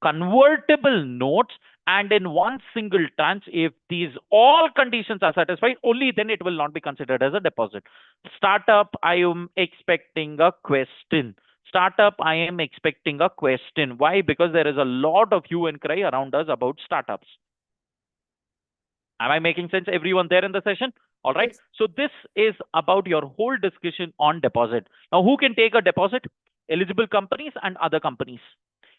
convertible notes and in one single tranche, if these all conditions are satisfied, only then it will not be considered as a deposit. Startup, I am expecting a question. Startup, I am expecting a question. Why? Because there is a lot of hue and cry around us about startups. Am I making sense, everyone there in the session? All right. Yes. So this is about your whole discussion on deposit. Now, who can take a deposit? Eligible companies and other companies.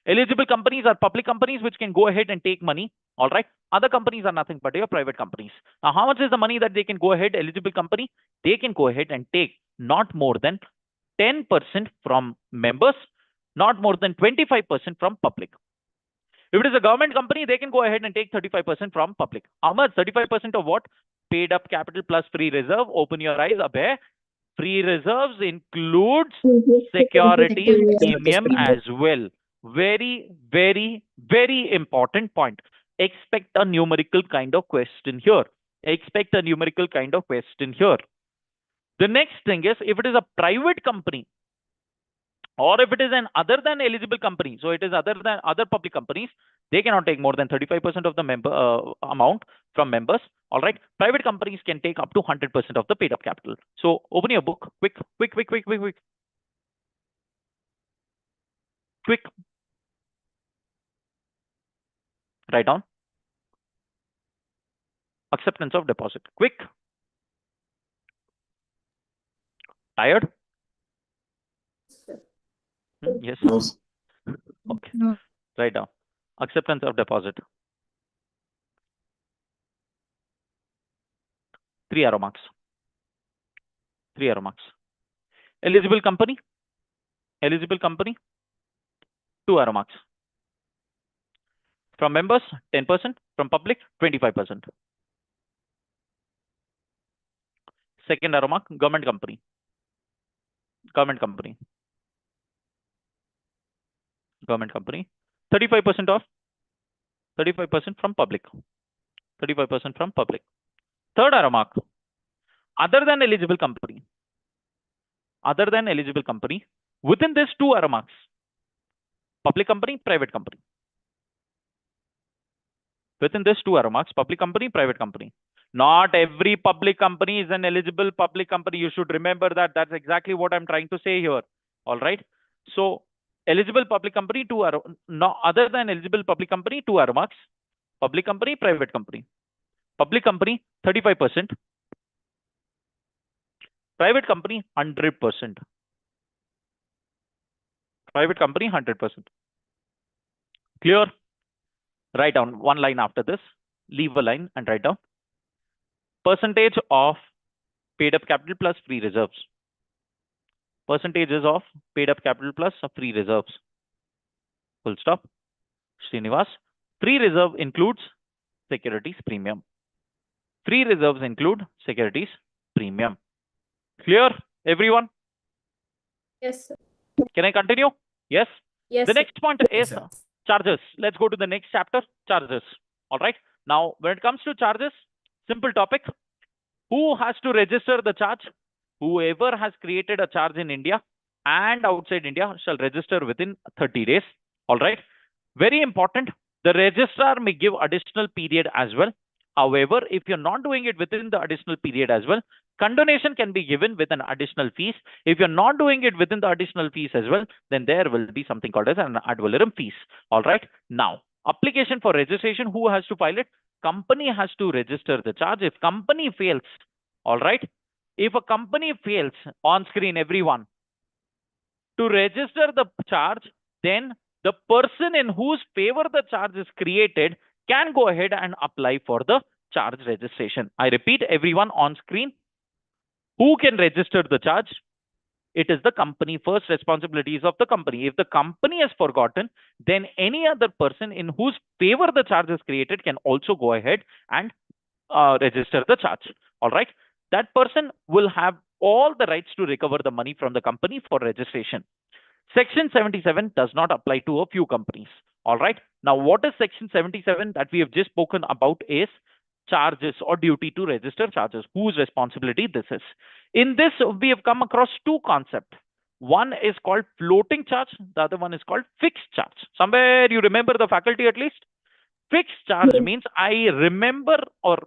Eligible companies are public companies which can go ahead and take money. All right. Other companies are nothing but your private companies. Now, how much is the money that they can go ahead? Eligible company, they can go ahead and take not more than 10% from members, not more than 25% from public. If it is a government company, they can go ahead and take 35% from public. How much? 35% of what? Paid up capital plus free reserve. Open your eyes. Abhay. Free reserves includes securities premium as well. Very, very, very important point. Expect a numerical kind of question here. Expect a numerical kind of question here. The next thing is, if it is a private company, or if it is an other than eligible company, so it is other than other public companies, they cannot take more than 35% of the member amount from members. All right. Private companies can take up to 100% of the paid up capital. So open your book. Quick. Write down. Acceptance of deposit. Quick. Tired? Yes. No. Okay. No. Write down. Acceptance of deposit. 3 arrow marks. 3 arrow marks. Eligible company. Eligible company. 2 arrow marks. From members, 10%. From public, 25%. Second arrow mark, government company. Government company. Government company. 35% off. 35% from public. 35% from public. Third arrow mark. Other than eligible company. Other than eligible company. Within this 2 arrow marks. Public company, private company. Within this 2 arrow marks, public company, private company. Not every public company is an eligible public company. You should remember that. That's exactly what I'm trying to say here. All right. So eligible public company, 2 arrow. No, other than eligible public company, 2 arrow marks. Public company, private company. Public company, 35%. Private company, 100%. Private company, 100%. Clear? Write down one line after this. Leave a line and write down. Percentage of paid up capital plus free reserves. Percentages of paid up capital plus free reserves. Full stop. Srinivas. Free reserve includes securities premium. Free reserves include securities premium. Clear, everyone? Yes, sir. Can I continue? Yes. Yes, The sir. next point is charges. Let's go to the next chapter, charges. All right. Now, when it comes to charges, simple topic. Who has to register the charge? Whoever has created a charge in India and outside India shall register within 30 days. All right. Very important. The registrar may give additional period as well. However, if you're not doing it within the additional period as well, condonation can be given with an additional fees. If you're not doing it within the additional fees as well, then there will be something called as an ad valorem fees. All right. Now, application for registration, who has to file it? company has to register the charge. If company fails, all right, if a company fails, on screen everyone, to register the charge, then the person in whose favor the charge is created can go ahead and apply for the charge registration. I repeat, everyone on screen, who can register the charge? It is the company. First responsibilities of the company. If the company has forgotten, then any other person in whose favor the charge is created can also go ahead and register the charge. All right. That person will have all the rights to recover the money from the company for registration. Section 77 does not apply to a few companies. All right. Now, what is Section 77 that we have just spoken about is charges or duty to register charges. Whose responsibility this is? In this, we have come across two concepts. One is called floating charge. The other one is called fixed charge. Somewhere you remember the faculty at least? Fixed charge means I remember, or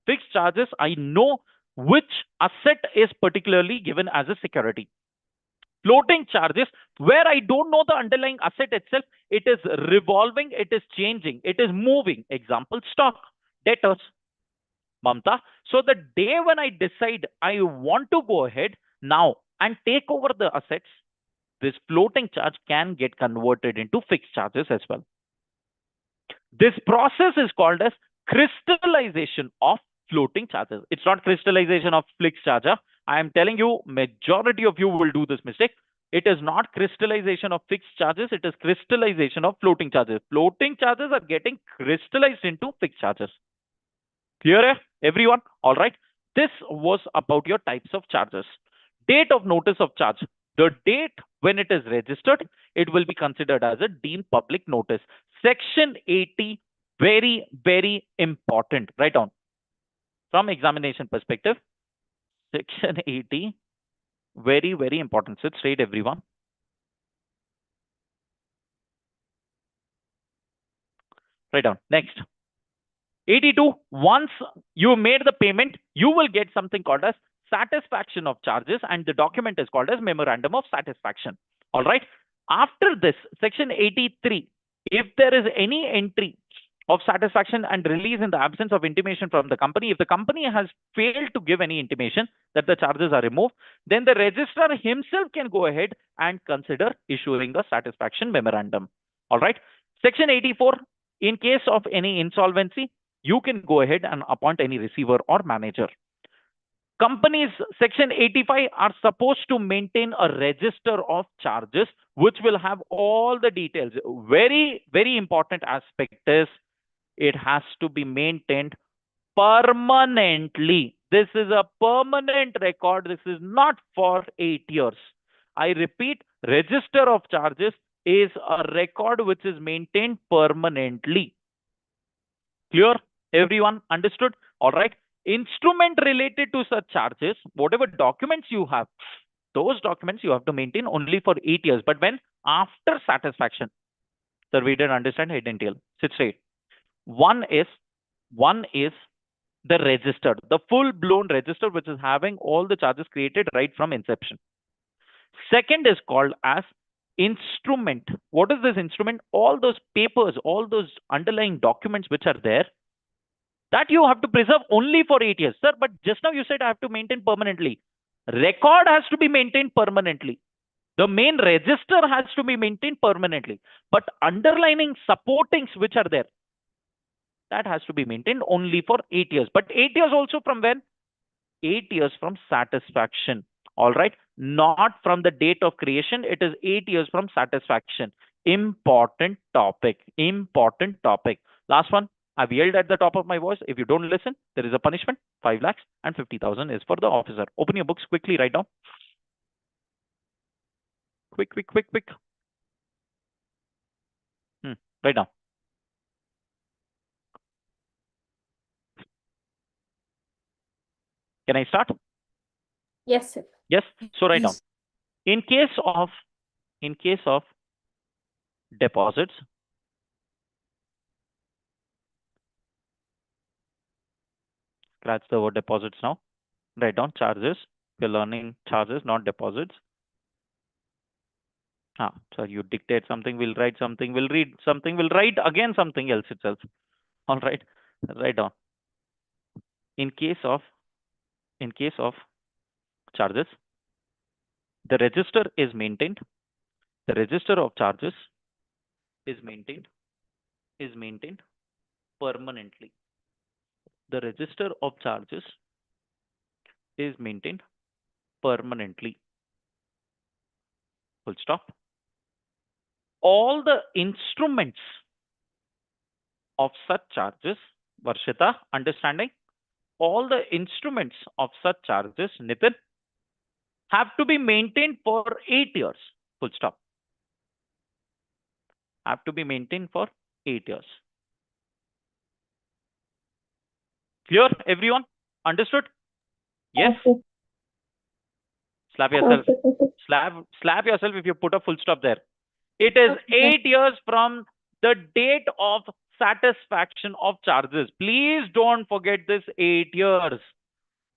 fixed charges, I know which asset is particularly given as a security. Floating charges, where I don't know the underlying asset itself, it is revolving, it is changing, it is moving. Example, stock, debtors. Mamta. So the day when I decide I want to go ahead now and take over the assets, this floating charge can get converted into fixed charges as well. This process is called as crystallization of floating charges. It's not crystallization of fixed charge. I am telling you, majority of you will do this mistake. It is not crystallization of fixed charges. It is crystallization of floating charges. Floating charges are getting crystallized into fixed charges. Clear, everyone? All right. This was about your types of charges. Date of notice of charge. The date when it is registered, it will be considered as a deemed public notice. Section 80, very, very important. Write down. From examination perspective, Section 80, very, very important. Sit straight, everyone. Write down. Next. 82, once you made the payment, you will get something called as satisfaction of charges, and the document is called as memorandum of satisfaction. All right. After this, Section 83, if there is any entry of satisfaction and release in the absence of intimation from the company, if the company has failed to give any intimation that the charges are removed, then the registrar himself can go ahead and consider issuing the satisfaction memorandum. All right. Section 84, in case of any insolvency, you can go ahead and appoint any receiver or manager. Companies, Section 85, are supposed to maintain a register of charges, which will have all the details. Very, very important aspect is it has to be maintained permanently. This is a permanent record. This is not for 8 years. I repeat, register of charges is a record which is maintained permanently. Clear? Everyone understood? All right. Instrument related to such charges, whatever documents you have, those documents you have to maintain only for 8 years. But when after satisfaction, sir, we didn't understand head and tail. Sit straight. One is the registered, the full-blown register, which is having all the charges created right from inception. Second is called as instrument. What is this instrument? All those papers, all those underlying documents which are there, that you have to preserve only for 8 years. Sir, but just now you said I have to maintain permanently. Record has to be maintained permanently. The main register has to be maintained permanently. But underlining supportings which are there, that has to be maintained only for 8 years. But 8 years also from when? 8 years from satisfaction. All right. Not from the date of creation. It is 8 years from satisfaction. Important topic. Important topic. Last one. I've yelled at the top of my voice. If you don't listen, there is a punishment. 5 lakhs and 50,000 is for the officer. Open your books quickly right now. Quick. Right now. Can I start? Yes, sir. Yes. So write down. Yes. In case of deposits, scratch the word deposits now. Write down charges. We're learning charges, not deposits. So you dictate something, we'll write something, we'll read something, we'll write again something else itself. All right. Write down. In case of charges, the register is maintained. The register of charges is maintained permanently. The register of charges is maintained permanently. Full stop. All the instruments of such charges, Varshita, understanding? All the instruments of such charges, Nitin, have to be maintained for 8 years. Full stop. Have to be maintained for 8 years. Clear, everyone? Understood? Yes? Okay. Slap yourself. Okay. Slap yourself if you put a full stop there. It is 8 years from the date of satisfaction of charges. Please don't forget this 8 years.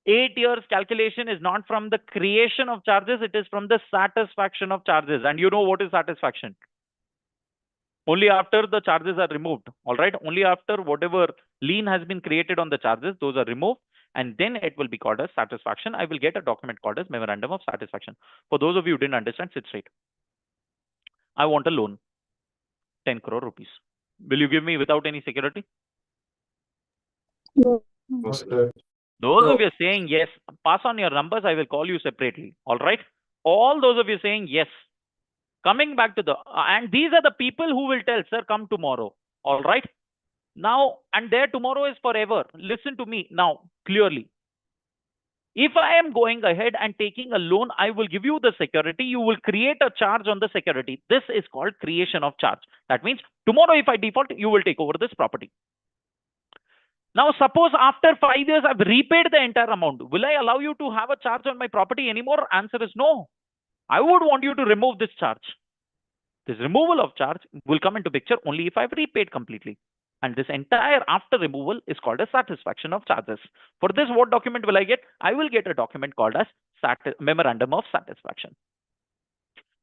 8 years calculation is not from the creation of charges, it is from the satisfaction of charges. And you know what is satisfaction? Only after the charges are removed, all right? Only after whatever lien has been created on the charges, those are removed, and then it will be called as satisfaction. I will get a document called as memorandum of satisfaction. For those of you who didn't understand, sit straight. I want a loan, 10 crore rupees. Will you give me without any security? No. Those of you saying yes, pass on your numbers. I will call you separately. All right. All those of you saying yes. Coming back to the, and these are the people who will tell, sir, come tomorrow. All right. Now, and their tomorrow is forever. Listen to me now clearly. If I am going ahead and taking a loan, I will give you the security. You will create a charge on the security. This is called creation of charge. That means tomorrow, if I default, you will take over this property. Now, suppose after 5 years, I've repaid the entire amount. Will I allow you to have a charge on my property anymore? Answer is no. I would want you to remove this charge. This removal of charge will come into picture only if I've repaid completely. And this entire after removal is called a satisfaction of charges. For this, what document will I get? I will get a document called as memorandum of satisfaction.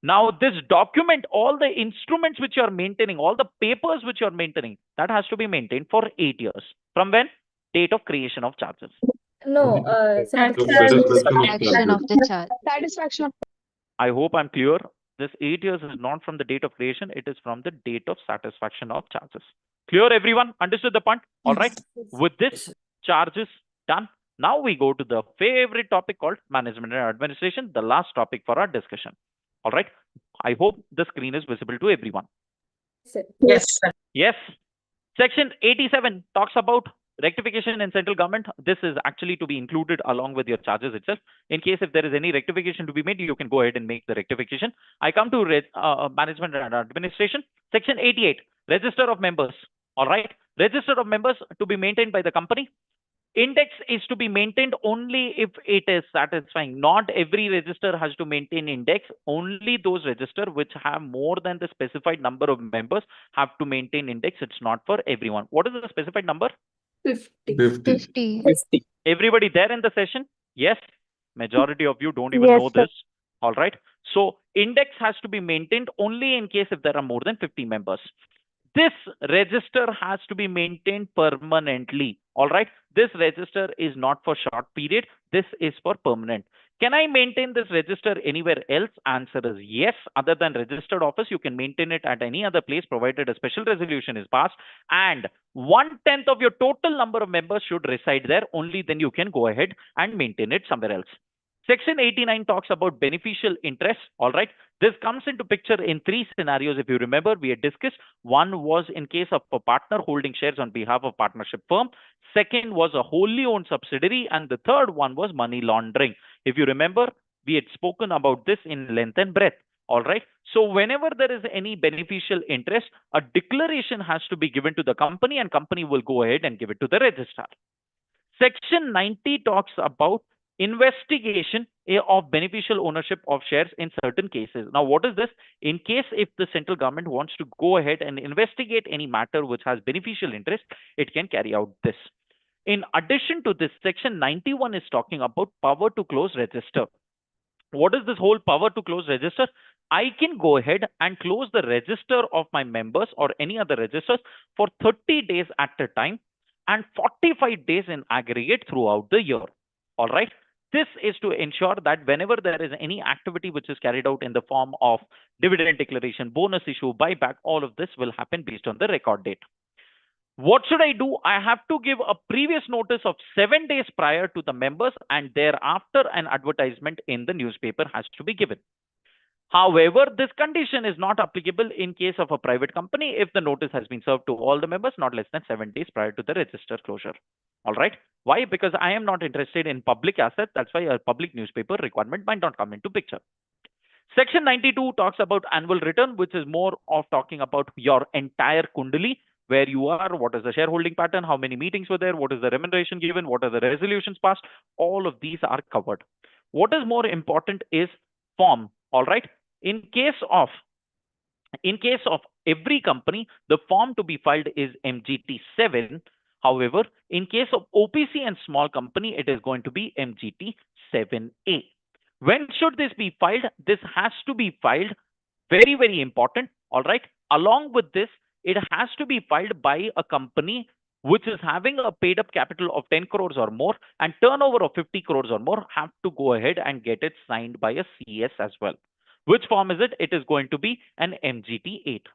Now, this document, all the instruments which you are maintaining, all the papers which you are maintaining, that has to be maintained for 8 years. From when? Date of creation of charges. No, Satisfaction of the charge. Satisfaction of I hope I'm clear. This 8 years is not from the date of creation. It is from the date of satisfaction of charges. Clear, everyone? Understood the point? All right. With this, charges done. Now we go to the favorite topic called management and administration, the last topic for our discussion. All right. I hope the screen is visible to everyone. Yes, sir. Yes. Section 87 talks about rectification in central government. This is actually to be included along with your charges itself. In case if there is any rectification to be made, you can go ahead and make the rectification. I come to management and administration. Section 88, register of members. All right. Register of members to be maintained by the company. Index is to be maintained only if it is satisfying. Not every register has to maintain index. Only those register which have more than the specified number of members have to maintain index. It's not for everyone. What is the specified number? 50. 50. Everybody there in the session? Yes. Majority of you don't even Yes, know sir. this. All right. So index has to be maintained only in case if there are more than 50 members. This register has to be maintained permanently. All right. This register is not for short period. This is for permanent. Can I maintain this register anywhere else? Answer is yes. Other than registered office, you can maintain it at any other place provided a special resolution is passed. And 1/10 of your total number of members should reside there. Only then you can go ahead and maintain it somewhere else. Section 89 talks about beneficial interest. All right. This comes into picture in 3 scenarios. If you remember, we had discussed. One was in case of a partner holding shares on behalf of partnership firm. Second was a wholly owned subsidiary. And the third one was money laundering. If you remember, we had spoken about this in length and breadth. All right. So whenever there is any beneficial interest, a declaration has to be given to the company and company will go ahead and give it to the registrar. Section 90 talks about investigation of beneficial ownership of shares in certain cases. Now, what is this? In case if the central government wants to go ahead and investigate any matter which has beneficial interest, it can carry out this. In addition to this, section 91 is talking about power to close register. What is this whole power to close register? I can go ahead and close the register of my members or any other registers for 30 days at a time. and 45 days in aggregate throughout the year. All right. This is to ensure that whenever there is any activity which is carried out in the form of dividend declaration, bonus issue, buyback, all of this will happen based on the record date. What should I do? I have to give a previous notice of 7 days prior to the members, and thereafter an advertisement in the newspaper has to be given. However, this condition is not applicable in case of a private company if the notice has been served to all the members not less than 7 days prior to the register closure. All right. Why? Because I am not interested in public assets. That's why a public newspaper requirement might not come into picture. Section 92 talks about annual return, which is more of talking about your entire kundali, where you are, what is the shareholding pattern, how many meetings were there, what is the remuneration given, what are the resolutions passed. All of these are covered. What is more important is form. All right. In case of every company, the form to be filed is MGT 7. However, in case of OPC and small company, it is going to be MGT 7A. When should this be filed? This has to be filed, very, very important. All right. Along with this, it has to be filed by a company which is having a paid up capital of 10 crores or more and turnover of 50 crores or more, have to go ahead and get it signed by a CS as well. Which form is it? It is going to be an MGT 8.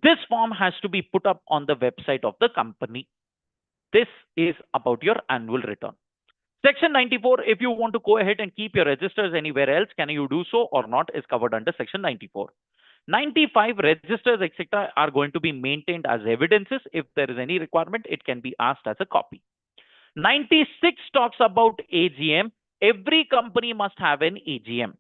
This form has to be put up on the website of the company. This is about your annual return. Section 94, if you want to go ahead and keep your registers anywhere else, can you do so or not, is covered under Section 94. 95, registers, etc. are going to be maintained as evidences. If there is any requirement, it can be asked as a copy. 96 talks about AGM. Every company must have an AGM.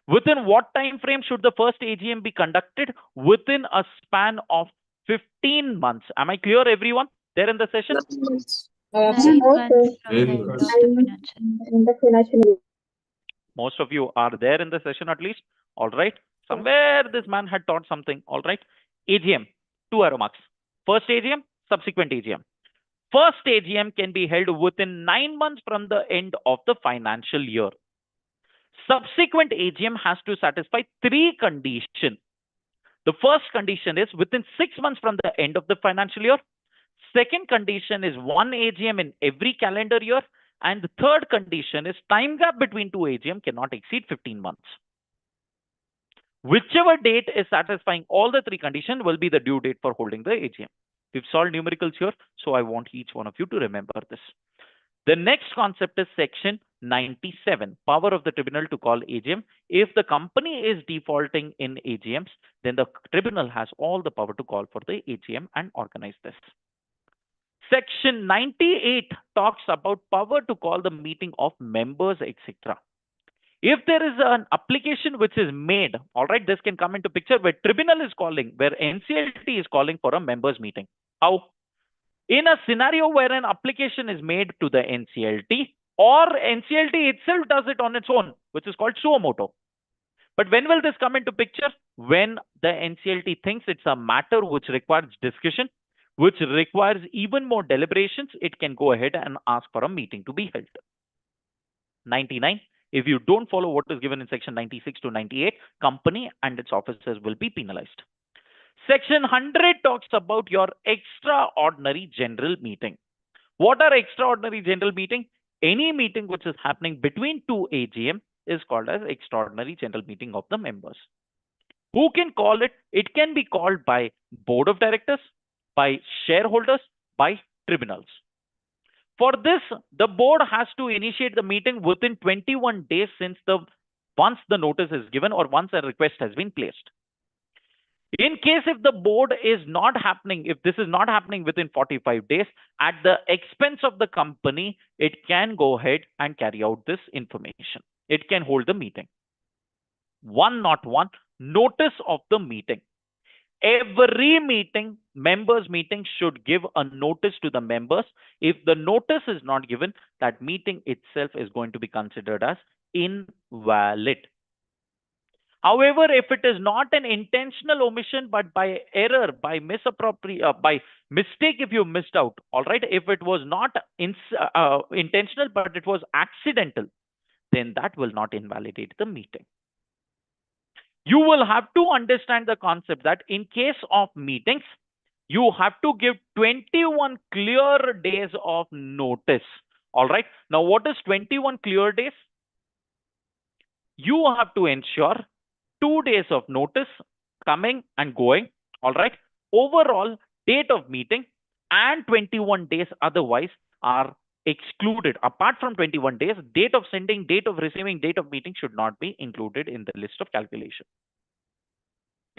Within what time frame should the first AGM be conducted? Within a span of 15 months. Am I clear, everyone? There in the session? 9 months from the end of the financial year. Most of you are there in the session at least. All right. Somewhere this man had taught something. All right. AGM, 2 arrow marks. First AGM, subsequent AGM. First AGM can be held within 9 months from the end of the financial year. Subsequent AGM has to satisfy 3 conditions. The first condition is within 6 months from the end of the financial year. Second condition is 1 AGM in every calendar year. And the third condition is time gap between 2 AGM cannot exceed 15 months. Whichever date is satisfying all the 3 conditions will be the due date for holding the AGM. We've solved numericals here, so I want each one of you to remember this. The next concept is Section 97, power of the tribunal to call AGM. If the company is defaulting in AGMs, then the tribunal has all the power to call for the AGM and organize this. Section 98 talks about power to call the meeting of members, etc. If there is an application which is made, all right, this can come into picture where tribunal is calling, where NCLT is calling for a members meeting. How? In a scenario where an application is made to the NCLT or NCLT itself does it on its own, which is called suo moto. But when will this come into picture? When the NCLT thinks it's a matter which requires discussion, which requires even more deliberations, it can go ahead and ask for a meeting to be held. 99. If you don't follow what is given in Section 96 to 98, company and its officers will be penalized. Section 100 talks about your extraordinary general meeting. What are extraordinary general meeting? Any meeting which is happening between 2 AGM is called as extraordinary general meeting of the members. Who can call it? It can be called by board of directors, by shareholders, by tribunals. For this, the board has to initiate the meeting within 21 days since once the notice is given or once a request has been placed. In case if the board is not happening, if this is not happening within 45 days, at the expense of the company, it can go ahead and carry out this information. It can hold the meeting. 101, notice of the meeting. Every meeting, members meeting should give a notice to the members. If the notice is not given, that meeting itself is going to be considered as invalid. However, if it is not an intentional omission, but by error, by by mistake, if you missed out, all right, if it was not intentional, but it was accidental, then that will not invalidate the meeting. You will have to understand the concept that in case of meetings, You have to give 21 clear days of notice. All right. Now, what is 21 clear days? You have to ensure 2 days of notice coming and going. All right. Overall date of meeting and 21 days otherwise are excluded. Apart from 21 days, date of sending, date of receiving, date of meeting should not be included in the list of calculation.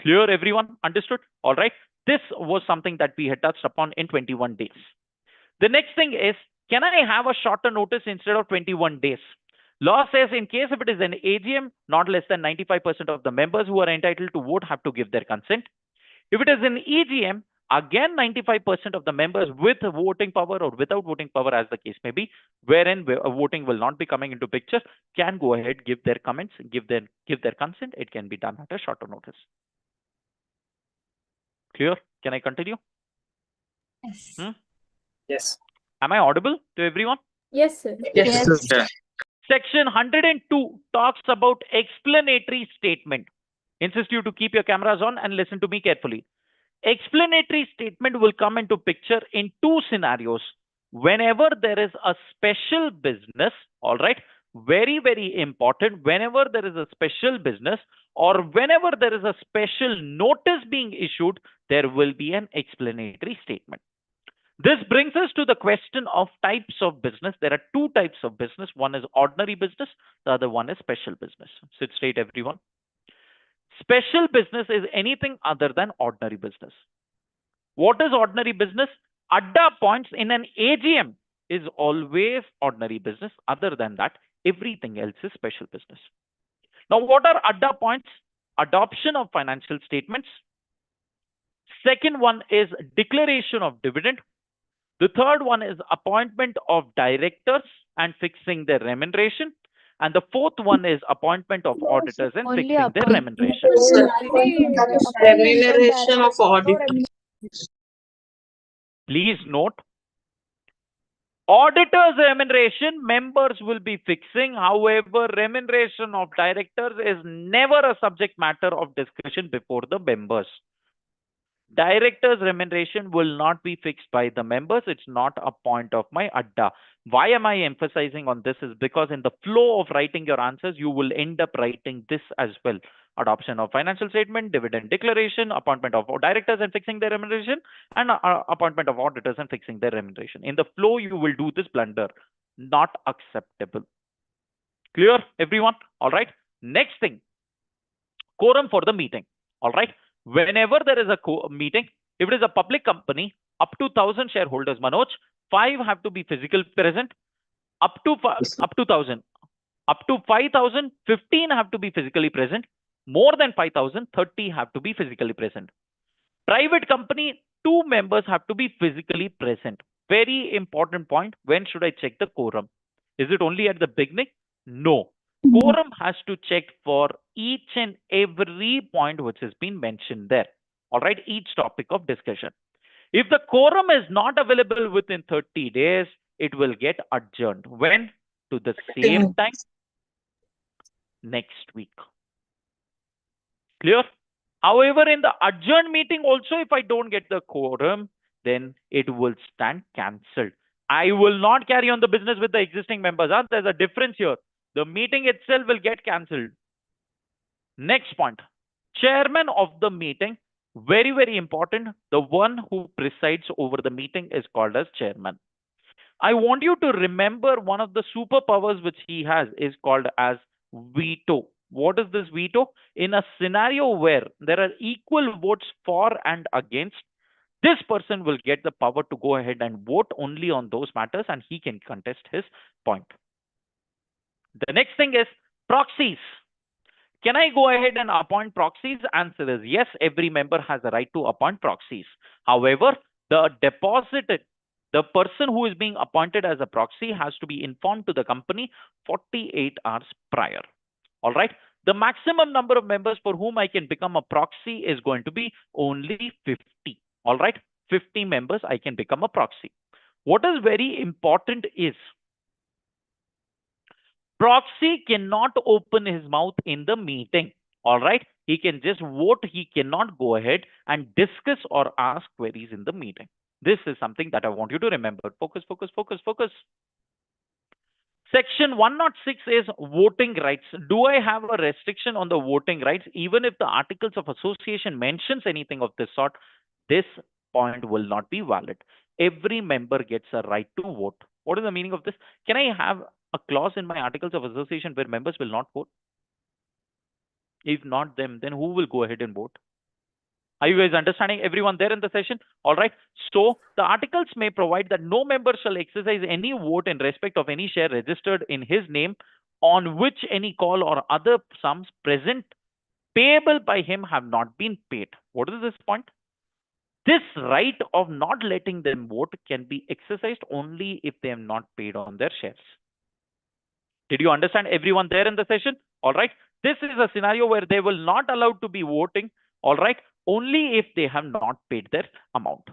Clear, everyone? Understood? All right. This was something that we had touched upon in 21 days. The next thing is, can I have a shorter notice instead of 21 days? Law says in case if it is an AGM, not less than 95% of the members who are entitled to vote have to give their consent. If it is an EGM, again 95% of the members with voting power or without voting power, as the case may be, wherein voting will not be coming into picture, can go ahead, give their comments, give their consent. It can be done at a shorter notice. Clear? Can I continue? Yes. Yes. Am I audible to everyone? Yes, sir. Yes. Yes. Section 102 talks about explanatory statement. Insist you to keep your cameras on and listen to me carefully. Explanatory statement will come into picture in 2 scenarios. Whenever there is a special business, all right, very, very important, whenever there is a special business or whenever there is a special notice being issued, there will be an explanatory statement. This brings us to the question of types of business. There are 2 types of business. One is ordinary business. The other one is special business. Sit straight, everyone. Special business is anything other than ordinary business. What is ordinary business? Adda points in an AGM is always ordinary business. Other than that, everything else is special business. Now, what are adda points? Adoption of financial statements. Second one is declaration of dividend. The third one is appointment of directors and fixing their remuneration. And the fourth one is appointment of auditors and Only fixing their appointment. remuneration. Remuneration of audit. Please note, auditors' remuneration members will be fixing. However, remuneration of directors is never a subject matter of discussion before the members. Directors' remuneration will not be fixed by the members. It's not a point of my adda. Why am I emphasizing on this? Is because in the flow of writing your answers, you will end up writing this as well. Adoption of financial statement, dividend declaration, appointment of directors and fixing their remuneration, and appointment of auditors and fixing their remuneration. In the flow, you will do this blunder. Not acceptable. Clear, everyone? All right. Next thing, quorum for the meeting. All right. Whenever there is a meeting, if it is a public company, up to 1,000 shareholders, Manoj, 5 have to be physically present. Up to 1,000, up to 5,000, 15 have to be physically present. More than 5,000, 30 have to be physically present. Private company, 2 members have to be physically present. Very important point. When should I check the quorum? Is it only at the beginning? No. Quorum has to check for each and every point which has been mentioned there. All right, each topic of discussion. If the quorum is not available within 30 days, it will get adjourned. When? To the same time next week. Clear? However, in the adjourned meeting also, if I don't get the quorum, then it will stand cancelled. I will not carry on the business with the existing members. There's a difference here. The meeting itself will get cancelled. Next point. Chairman of the meeting. Very, very important. The one who presides over the meeting is called as chairman. I want you to remember one of the superpowers which he has is called as veto. What is this veto? In a scenario where there are equal votes for and against, this person will get the power to go ahead and vote only on those matters and he can contest his point. The next thing is proxies. Can I go ahead and appoint proxies? Answer is yes, every member has the right to appoint proxies. However, the person who is being appointed as a proxy has to be informed to the company 48 hours prior. All right. The maximum number of members for whom I can become a proxy is going to be only 50. All right. 50 members I can become a proxy. What is very important is proxy cannot open his mouth in the meeting. All right. He can just vote. He cannot go ahead and discuss or ask queries in the meeting. This is something that I want you to remember. Focus, focus, focus, focus. Section 106 is voting rights. Do I have a restriction on the voting rights? Even if the Articles of Association mentions anything of this sort, this point will not be valid. Every member gets a right to vote. What is the meaning of this? Can I have a clause in my Articles of Association where members will not vote? If not them, then who will go ahead and vote? Are you guys understanding? Everyone there in the session? All right. So the articles may provide that no member shall exercise any vote in respect of any share registered in his name on which any call or other sums present payable by him have not been paid. What is this point? This right of not letting them vote can be exercised only if they have not paid on their shares. Did you understand, everyone there in the session? All right. This is a scenario where they will not allowed to be voting. All right. Only if they have not paid their amount.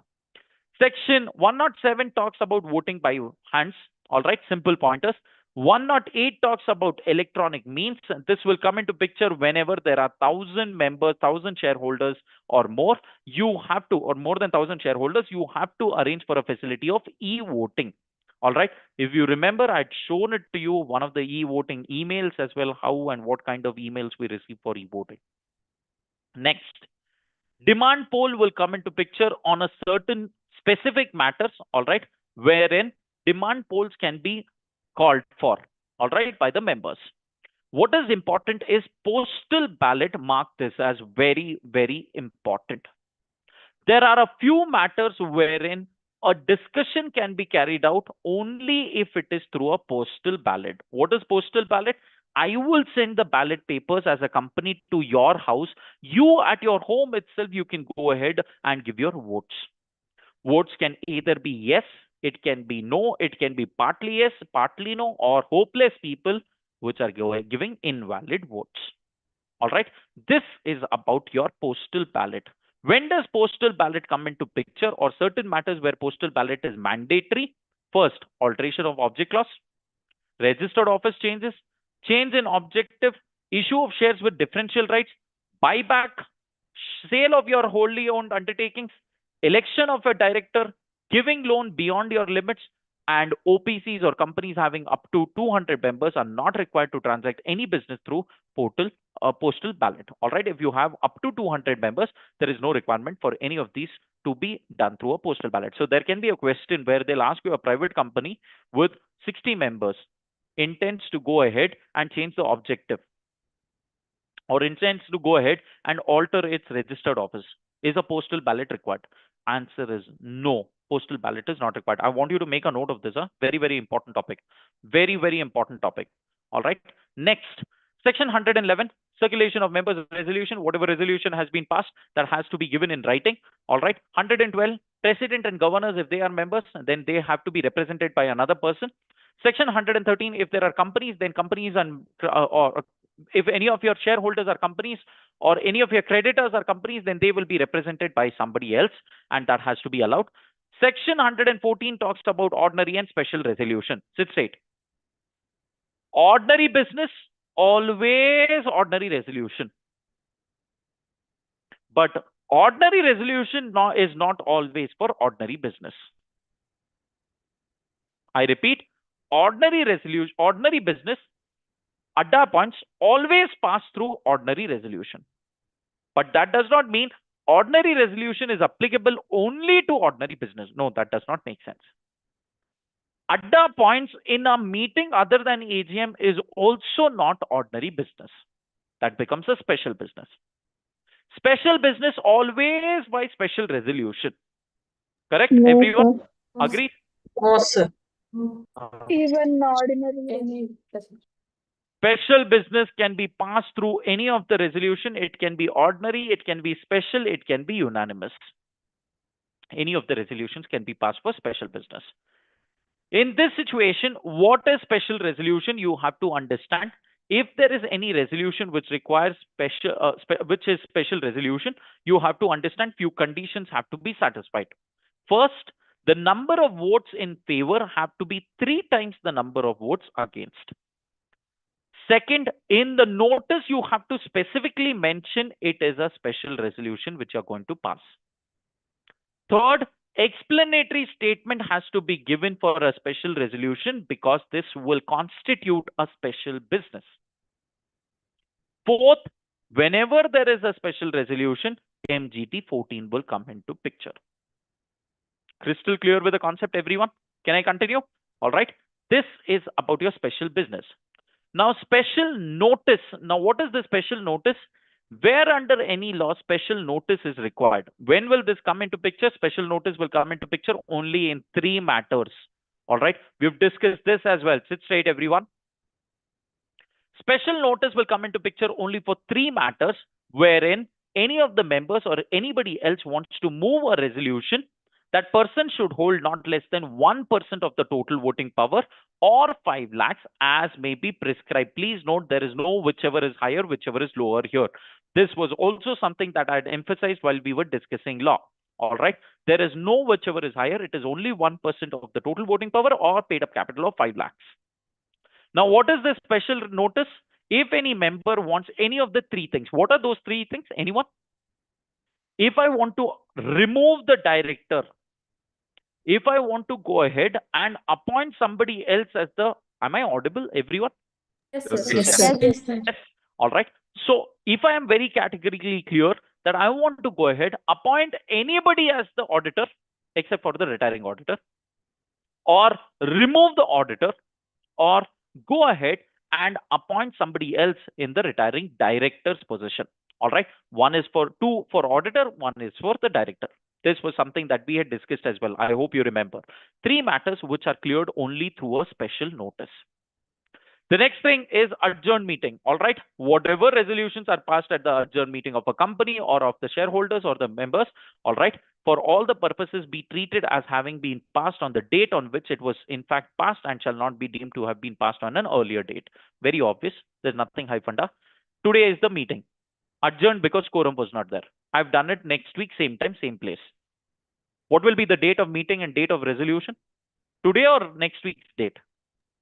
Section 107 talks about voting by hands. All right. Simple pointers. 108 talks about electronic means. This will come into picture whenever there are 1,000 members, 1,000 shareholders or more. You have to, or more than 1,000 shareholders, you have to arrange for a facility of e-voting. All right. If you remember, I'd shown it to you, one of the e-voting emails as well, how and what kind of emails we receive for e-voting. Next, demand poll will come into picture on a certain specific matters. All right. Wherein demand polls can be called for. All right. By the members. What is important is postal ballot. Mark this as very, very important. There are a few matters wherein a discussion can be carried out only if it is through a postal ballot. What is postal ballot? I will send the ballot papers as a company to your house. You at your home itself, you can go ahead and give your votes. Votes can either be yes, it can be no, it can be partly yes, partly no, or hopeless people which are giving invalid votes. All right. This is about your postal ballot. When does postal ballot come into picture, or certain matters where postal ballot is mandatory? First, alteration of object clause, registered office changes, change in objective, issue of shares with differential rights, buyback, sale of your wholly owned undertakings, election of a director, giving loan beyond your limits, and OPCs or companies having up to 200 members are not required to transact any business through postal ballot. All right. If you have up to 200 members, there is no requirement for any of these to be done through a postal ballot. So there can be a question where they'll ask you, a private company with 60 members intends to go ahead and change the objective, or intends to go ahead and alter its registered office. Is a postal ballot required? Answer is no. Postal ballot is not required. I want you to make a note of this. Very, very important topic. Very, very important topic. All right. Next, section 111, circulation of members' resolution. Whatever resolution has been passed, that has to be given in writing. All right. 112, president and governors, if they are members, then they have to be represented by another person. Section 113, if there are companies, then companies and or if any of your shareholders are companies or any of your creditors are companies, then they will be represented by somebody else, and that has to be allowed. Section 114 talks about ordinary and special resolution. Sit straight. Ordinary business, always ordinary resolution. But ordinary resolution is not always for ordinary business. I repeat, ordinary resolution, ordinary business, ADDA points always pass through ordinary resolution. But that does not mean ordinary resolution is applicable only to ordinary business. No, that does not make sense. ADDA points in a meeting other than AGM is also not ordinary business. That becomes a special business. Special business always by special resolution. Correct, No, everyone? sir. Agree? No, sir. Even ordinary. Special business can be passed through any of the resolution. It can be ordinary, it can be special, it can be unanimous. Any of the resolutions can be passed for special business. In this situation, what is special resolution? You have to understand. If there is any resolution which requires special resolution, you have to understand few conditions have to be satisfied. First, the number of votes in favor have to be 3 times the number of votes against. Second, in the notice, you have to specifically mention it is a special resolution which you're going to pass. Third, explanatory statement has to be given for a special resolution because this will constitute a special business. Fourth, whenever there is a special resolution, MGT 14 will come into picture. Crystal clear with the concept, everyone? Can I continue? All right. This is about your special business. Now, special notice. Now, what is the special notice? Where under any law special notice is required? When will this come into picture? Special notice will come into picture only in 3 matters. All right. We've discussed this as well. Sit straight, everyone. Special notice will come into picture only for 3 matters wherein any of the members or anybody else wants to move a resolution. That person should hold not less than 1% of the total voting power or 5 lakhs as may be prescribed. Please note there is no whichever is higher, whichever is lower here. This was also something that I had emphasized while we were discussing law. All right. There is no whichever is higher. It is only 1% of the total voting power or paid up capital of 5 lakhs. Now, what is this special notice? If any member wants any of the 3 things, what are those 3 things? Anyone? If I want to remove the director, if I want to go ahead and appoint somebody else as the, am I audible, everyone? Yes, sir. Yes, sir. Yes. All right. So if I am very categorically clear that I want to go ahead, appoint anybody as the auditor except for the retiring auditor, or remove the auditor, or go ahead and appoint somebody else in the retiring director's position. All right. 2 for auditor, 1 is for the director. This was something that we had discussed as well. I hope you remember. 3 matters which are cleared only through a special notice. The next thing is adjourned meeting. All right. Whatever resolutions are passed at the adjourned meeting of a company or of the shareholders or the members, all right, for all the purposes be treated as having been passed on the date on which it was in fact passed and shall not be deemed to have been passed on an earlier date. Very obvious. There's nothing high funda. Today is the meeting. Adjourned because quorum was not there. I've done it next week, same time, same place. What will be the date of meeting and date of resolution? Today or next week's date?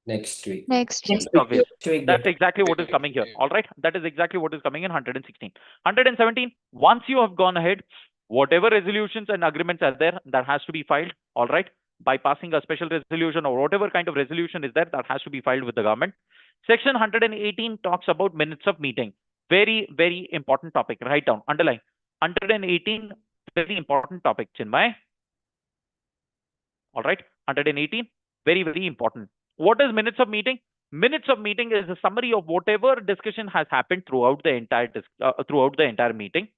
Next week. Next week. Obvious. Next week. That's exactly what is coming here. All right. That is exactly what is coming in 116. 117. Once you have gone ahead, whatever resolutions and agreements are there, that has to be filed. All right. By passing a special resolution or whatever kind of resolution is there, that has to be filed with the government. Section 118 talks about minutes of meeting. Very, very important topic. Write down, underline. 118, very important topic, Chinmay. All right. 118, very, very important. What is minutes of meeting? Minutes of meeting is a summary of whatever discussion has happened throughout the entire meeting.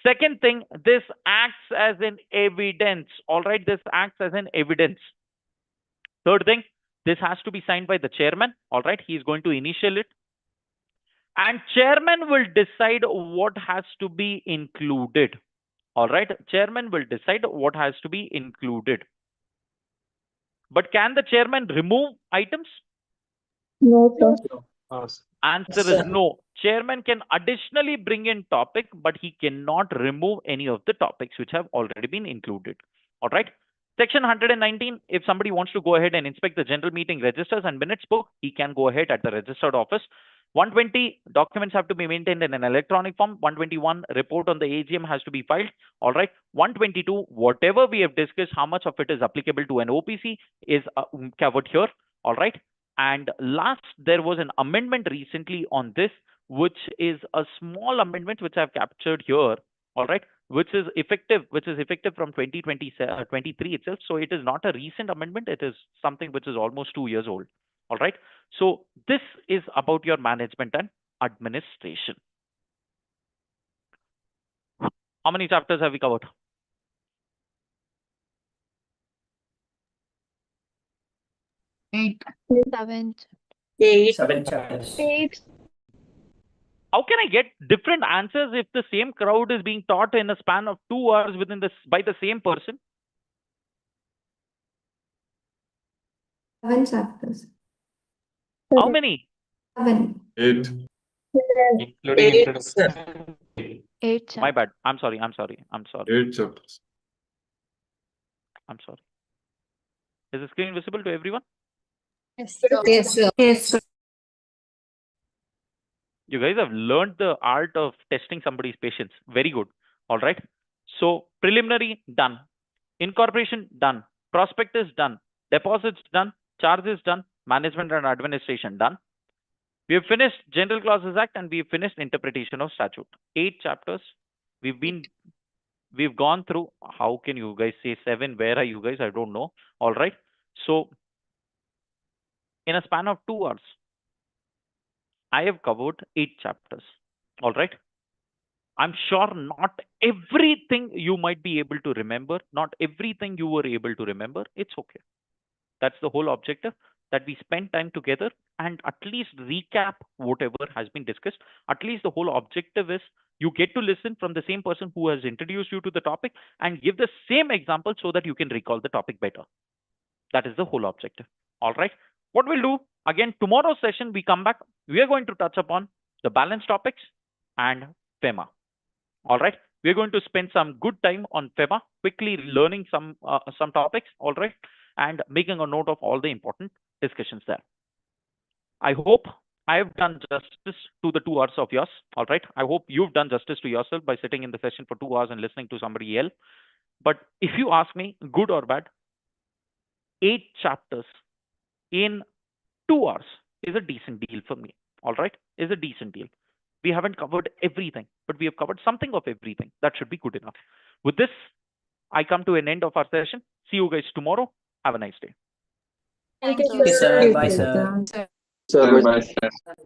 Second thing, this acts as an evidence. All right. This acts as an evidence. Third thing, this has to be signed by the chairman. All right. He is going to initial it. And chairman will decide what has to be included. All right. Chairman will decide what has to be included. But can the chairman remove items? No, sir. Answer is no. Chairman can additionally bring in topic, but he cannot remove any of the topics which have already been included. All right. Section 119, if somebody wants to go ahead and inspect the general meeting registers and minutes book, he can go ahead at the registered office. 120, documents have to be maintained in an electronic form. 121, report on the AGM has to be filed. All right. 122, whatever we have discussed, how much of it is applicable to an OPC is covered here. All right. And last, there was an amendment recently on this, which is a small amendment which I've captured here. All right. Which is effective from 2023 itself. So it is not a recent amendment. It is something which is almost 2 years old. All right. So this is about your management and administration. How many chapters have we covered? 8. 7. 7 chapters. 8. How can I get different answers if the same crowd is being taught in a span of 2 hours by the same person? 7 chapters. How many? 7. 8. Including 8, introduction. 8. My bad. I'm sorry. 8 chapters. I'm sorry. Is the screen visible to everyone? Yes, Yes, sir. Yes, sir. You guys have learned the art of testing somebody's patience. Very good. All right. So preliminary done. Incorporation done. Prospectus done. Deposits done. Charges done. Management and administration done. We have finished General Clauses Act and we have finished interpretation of statute. 8 chapters. We've gone through. How can you guys say 7? Where are you guys? I don't know. All right. So in a span of 2 hours, I have covered 8 chapters. All right. I'm sure not everything you might be able to remember, not everything you were able to remember. It's okay. That's the whole objective, that we spend time together and at least recap whatever has been discussed. At least the whole objective is you get to listen from the same person who has introduced you to the topic and give the same example so that you can recall the topic better. That is the whole objective. All right. What we'll do again, tomorrow's session, we come back. We are going to touch upon the balance topics and FEMA. All right. We're going to spend some good time on FEMA, quickly learning some topics. All right. And making a note of all the important discussions there. I hope I have done justice to the 2 hours of yours. All right. I hope you've done justice to yourself by sitting in the session for 2 hours and listening to somebody yell. But if you ask me, good or bad, 8 chapters in 2 hours is a decent deal for me. All right. Is a decent deal. We haven't covered everything, but we have covered something of everything. That should be good enough. With this, I come to an end of our session. See you guys tomorrow. Have a nice day. Thank Thank you, you, Okay, sir. sir. Bye, sir. Sir. Sir, bye.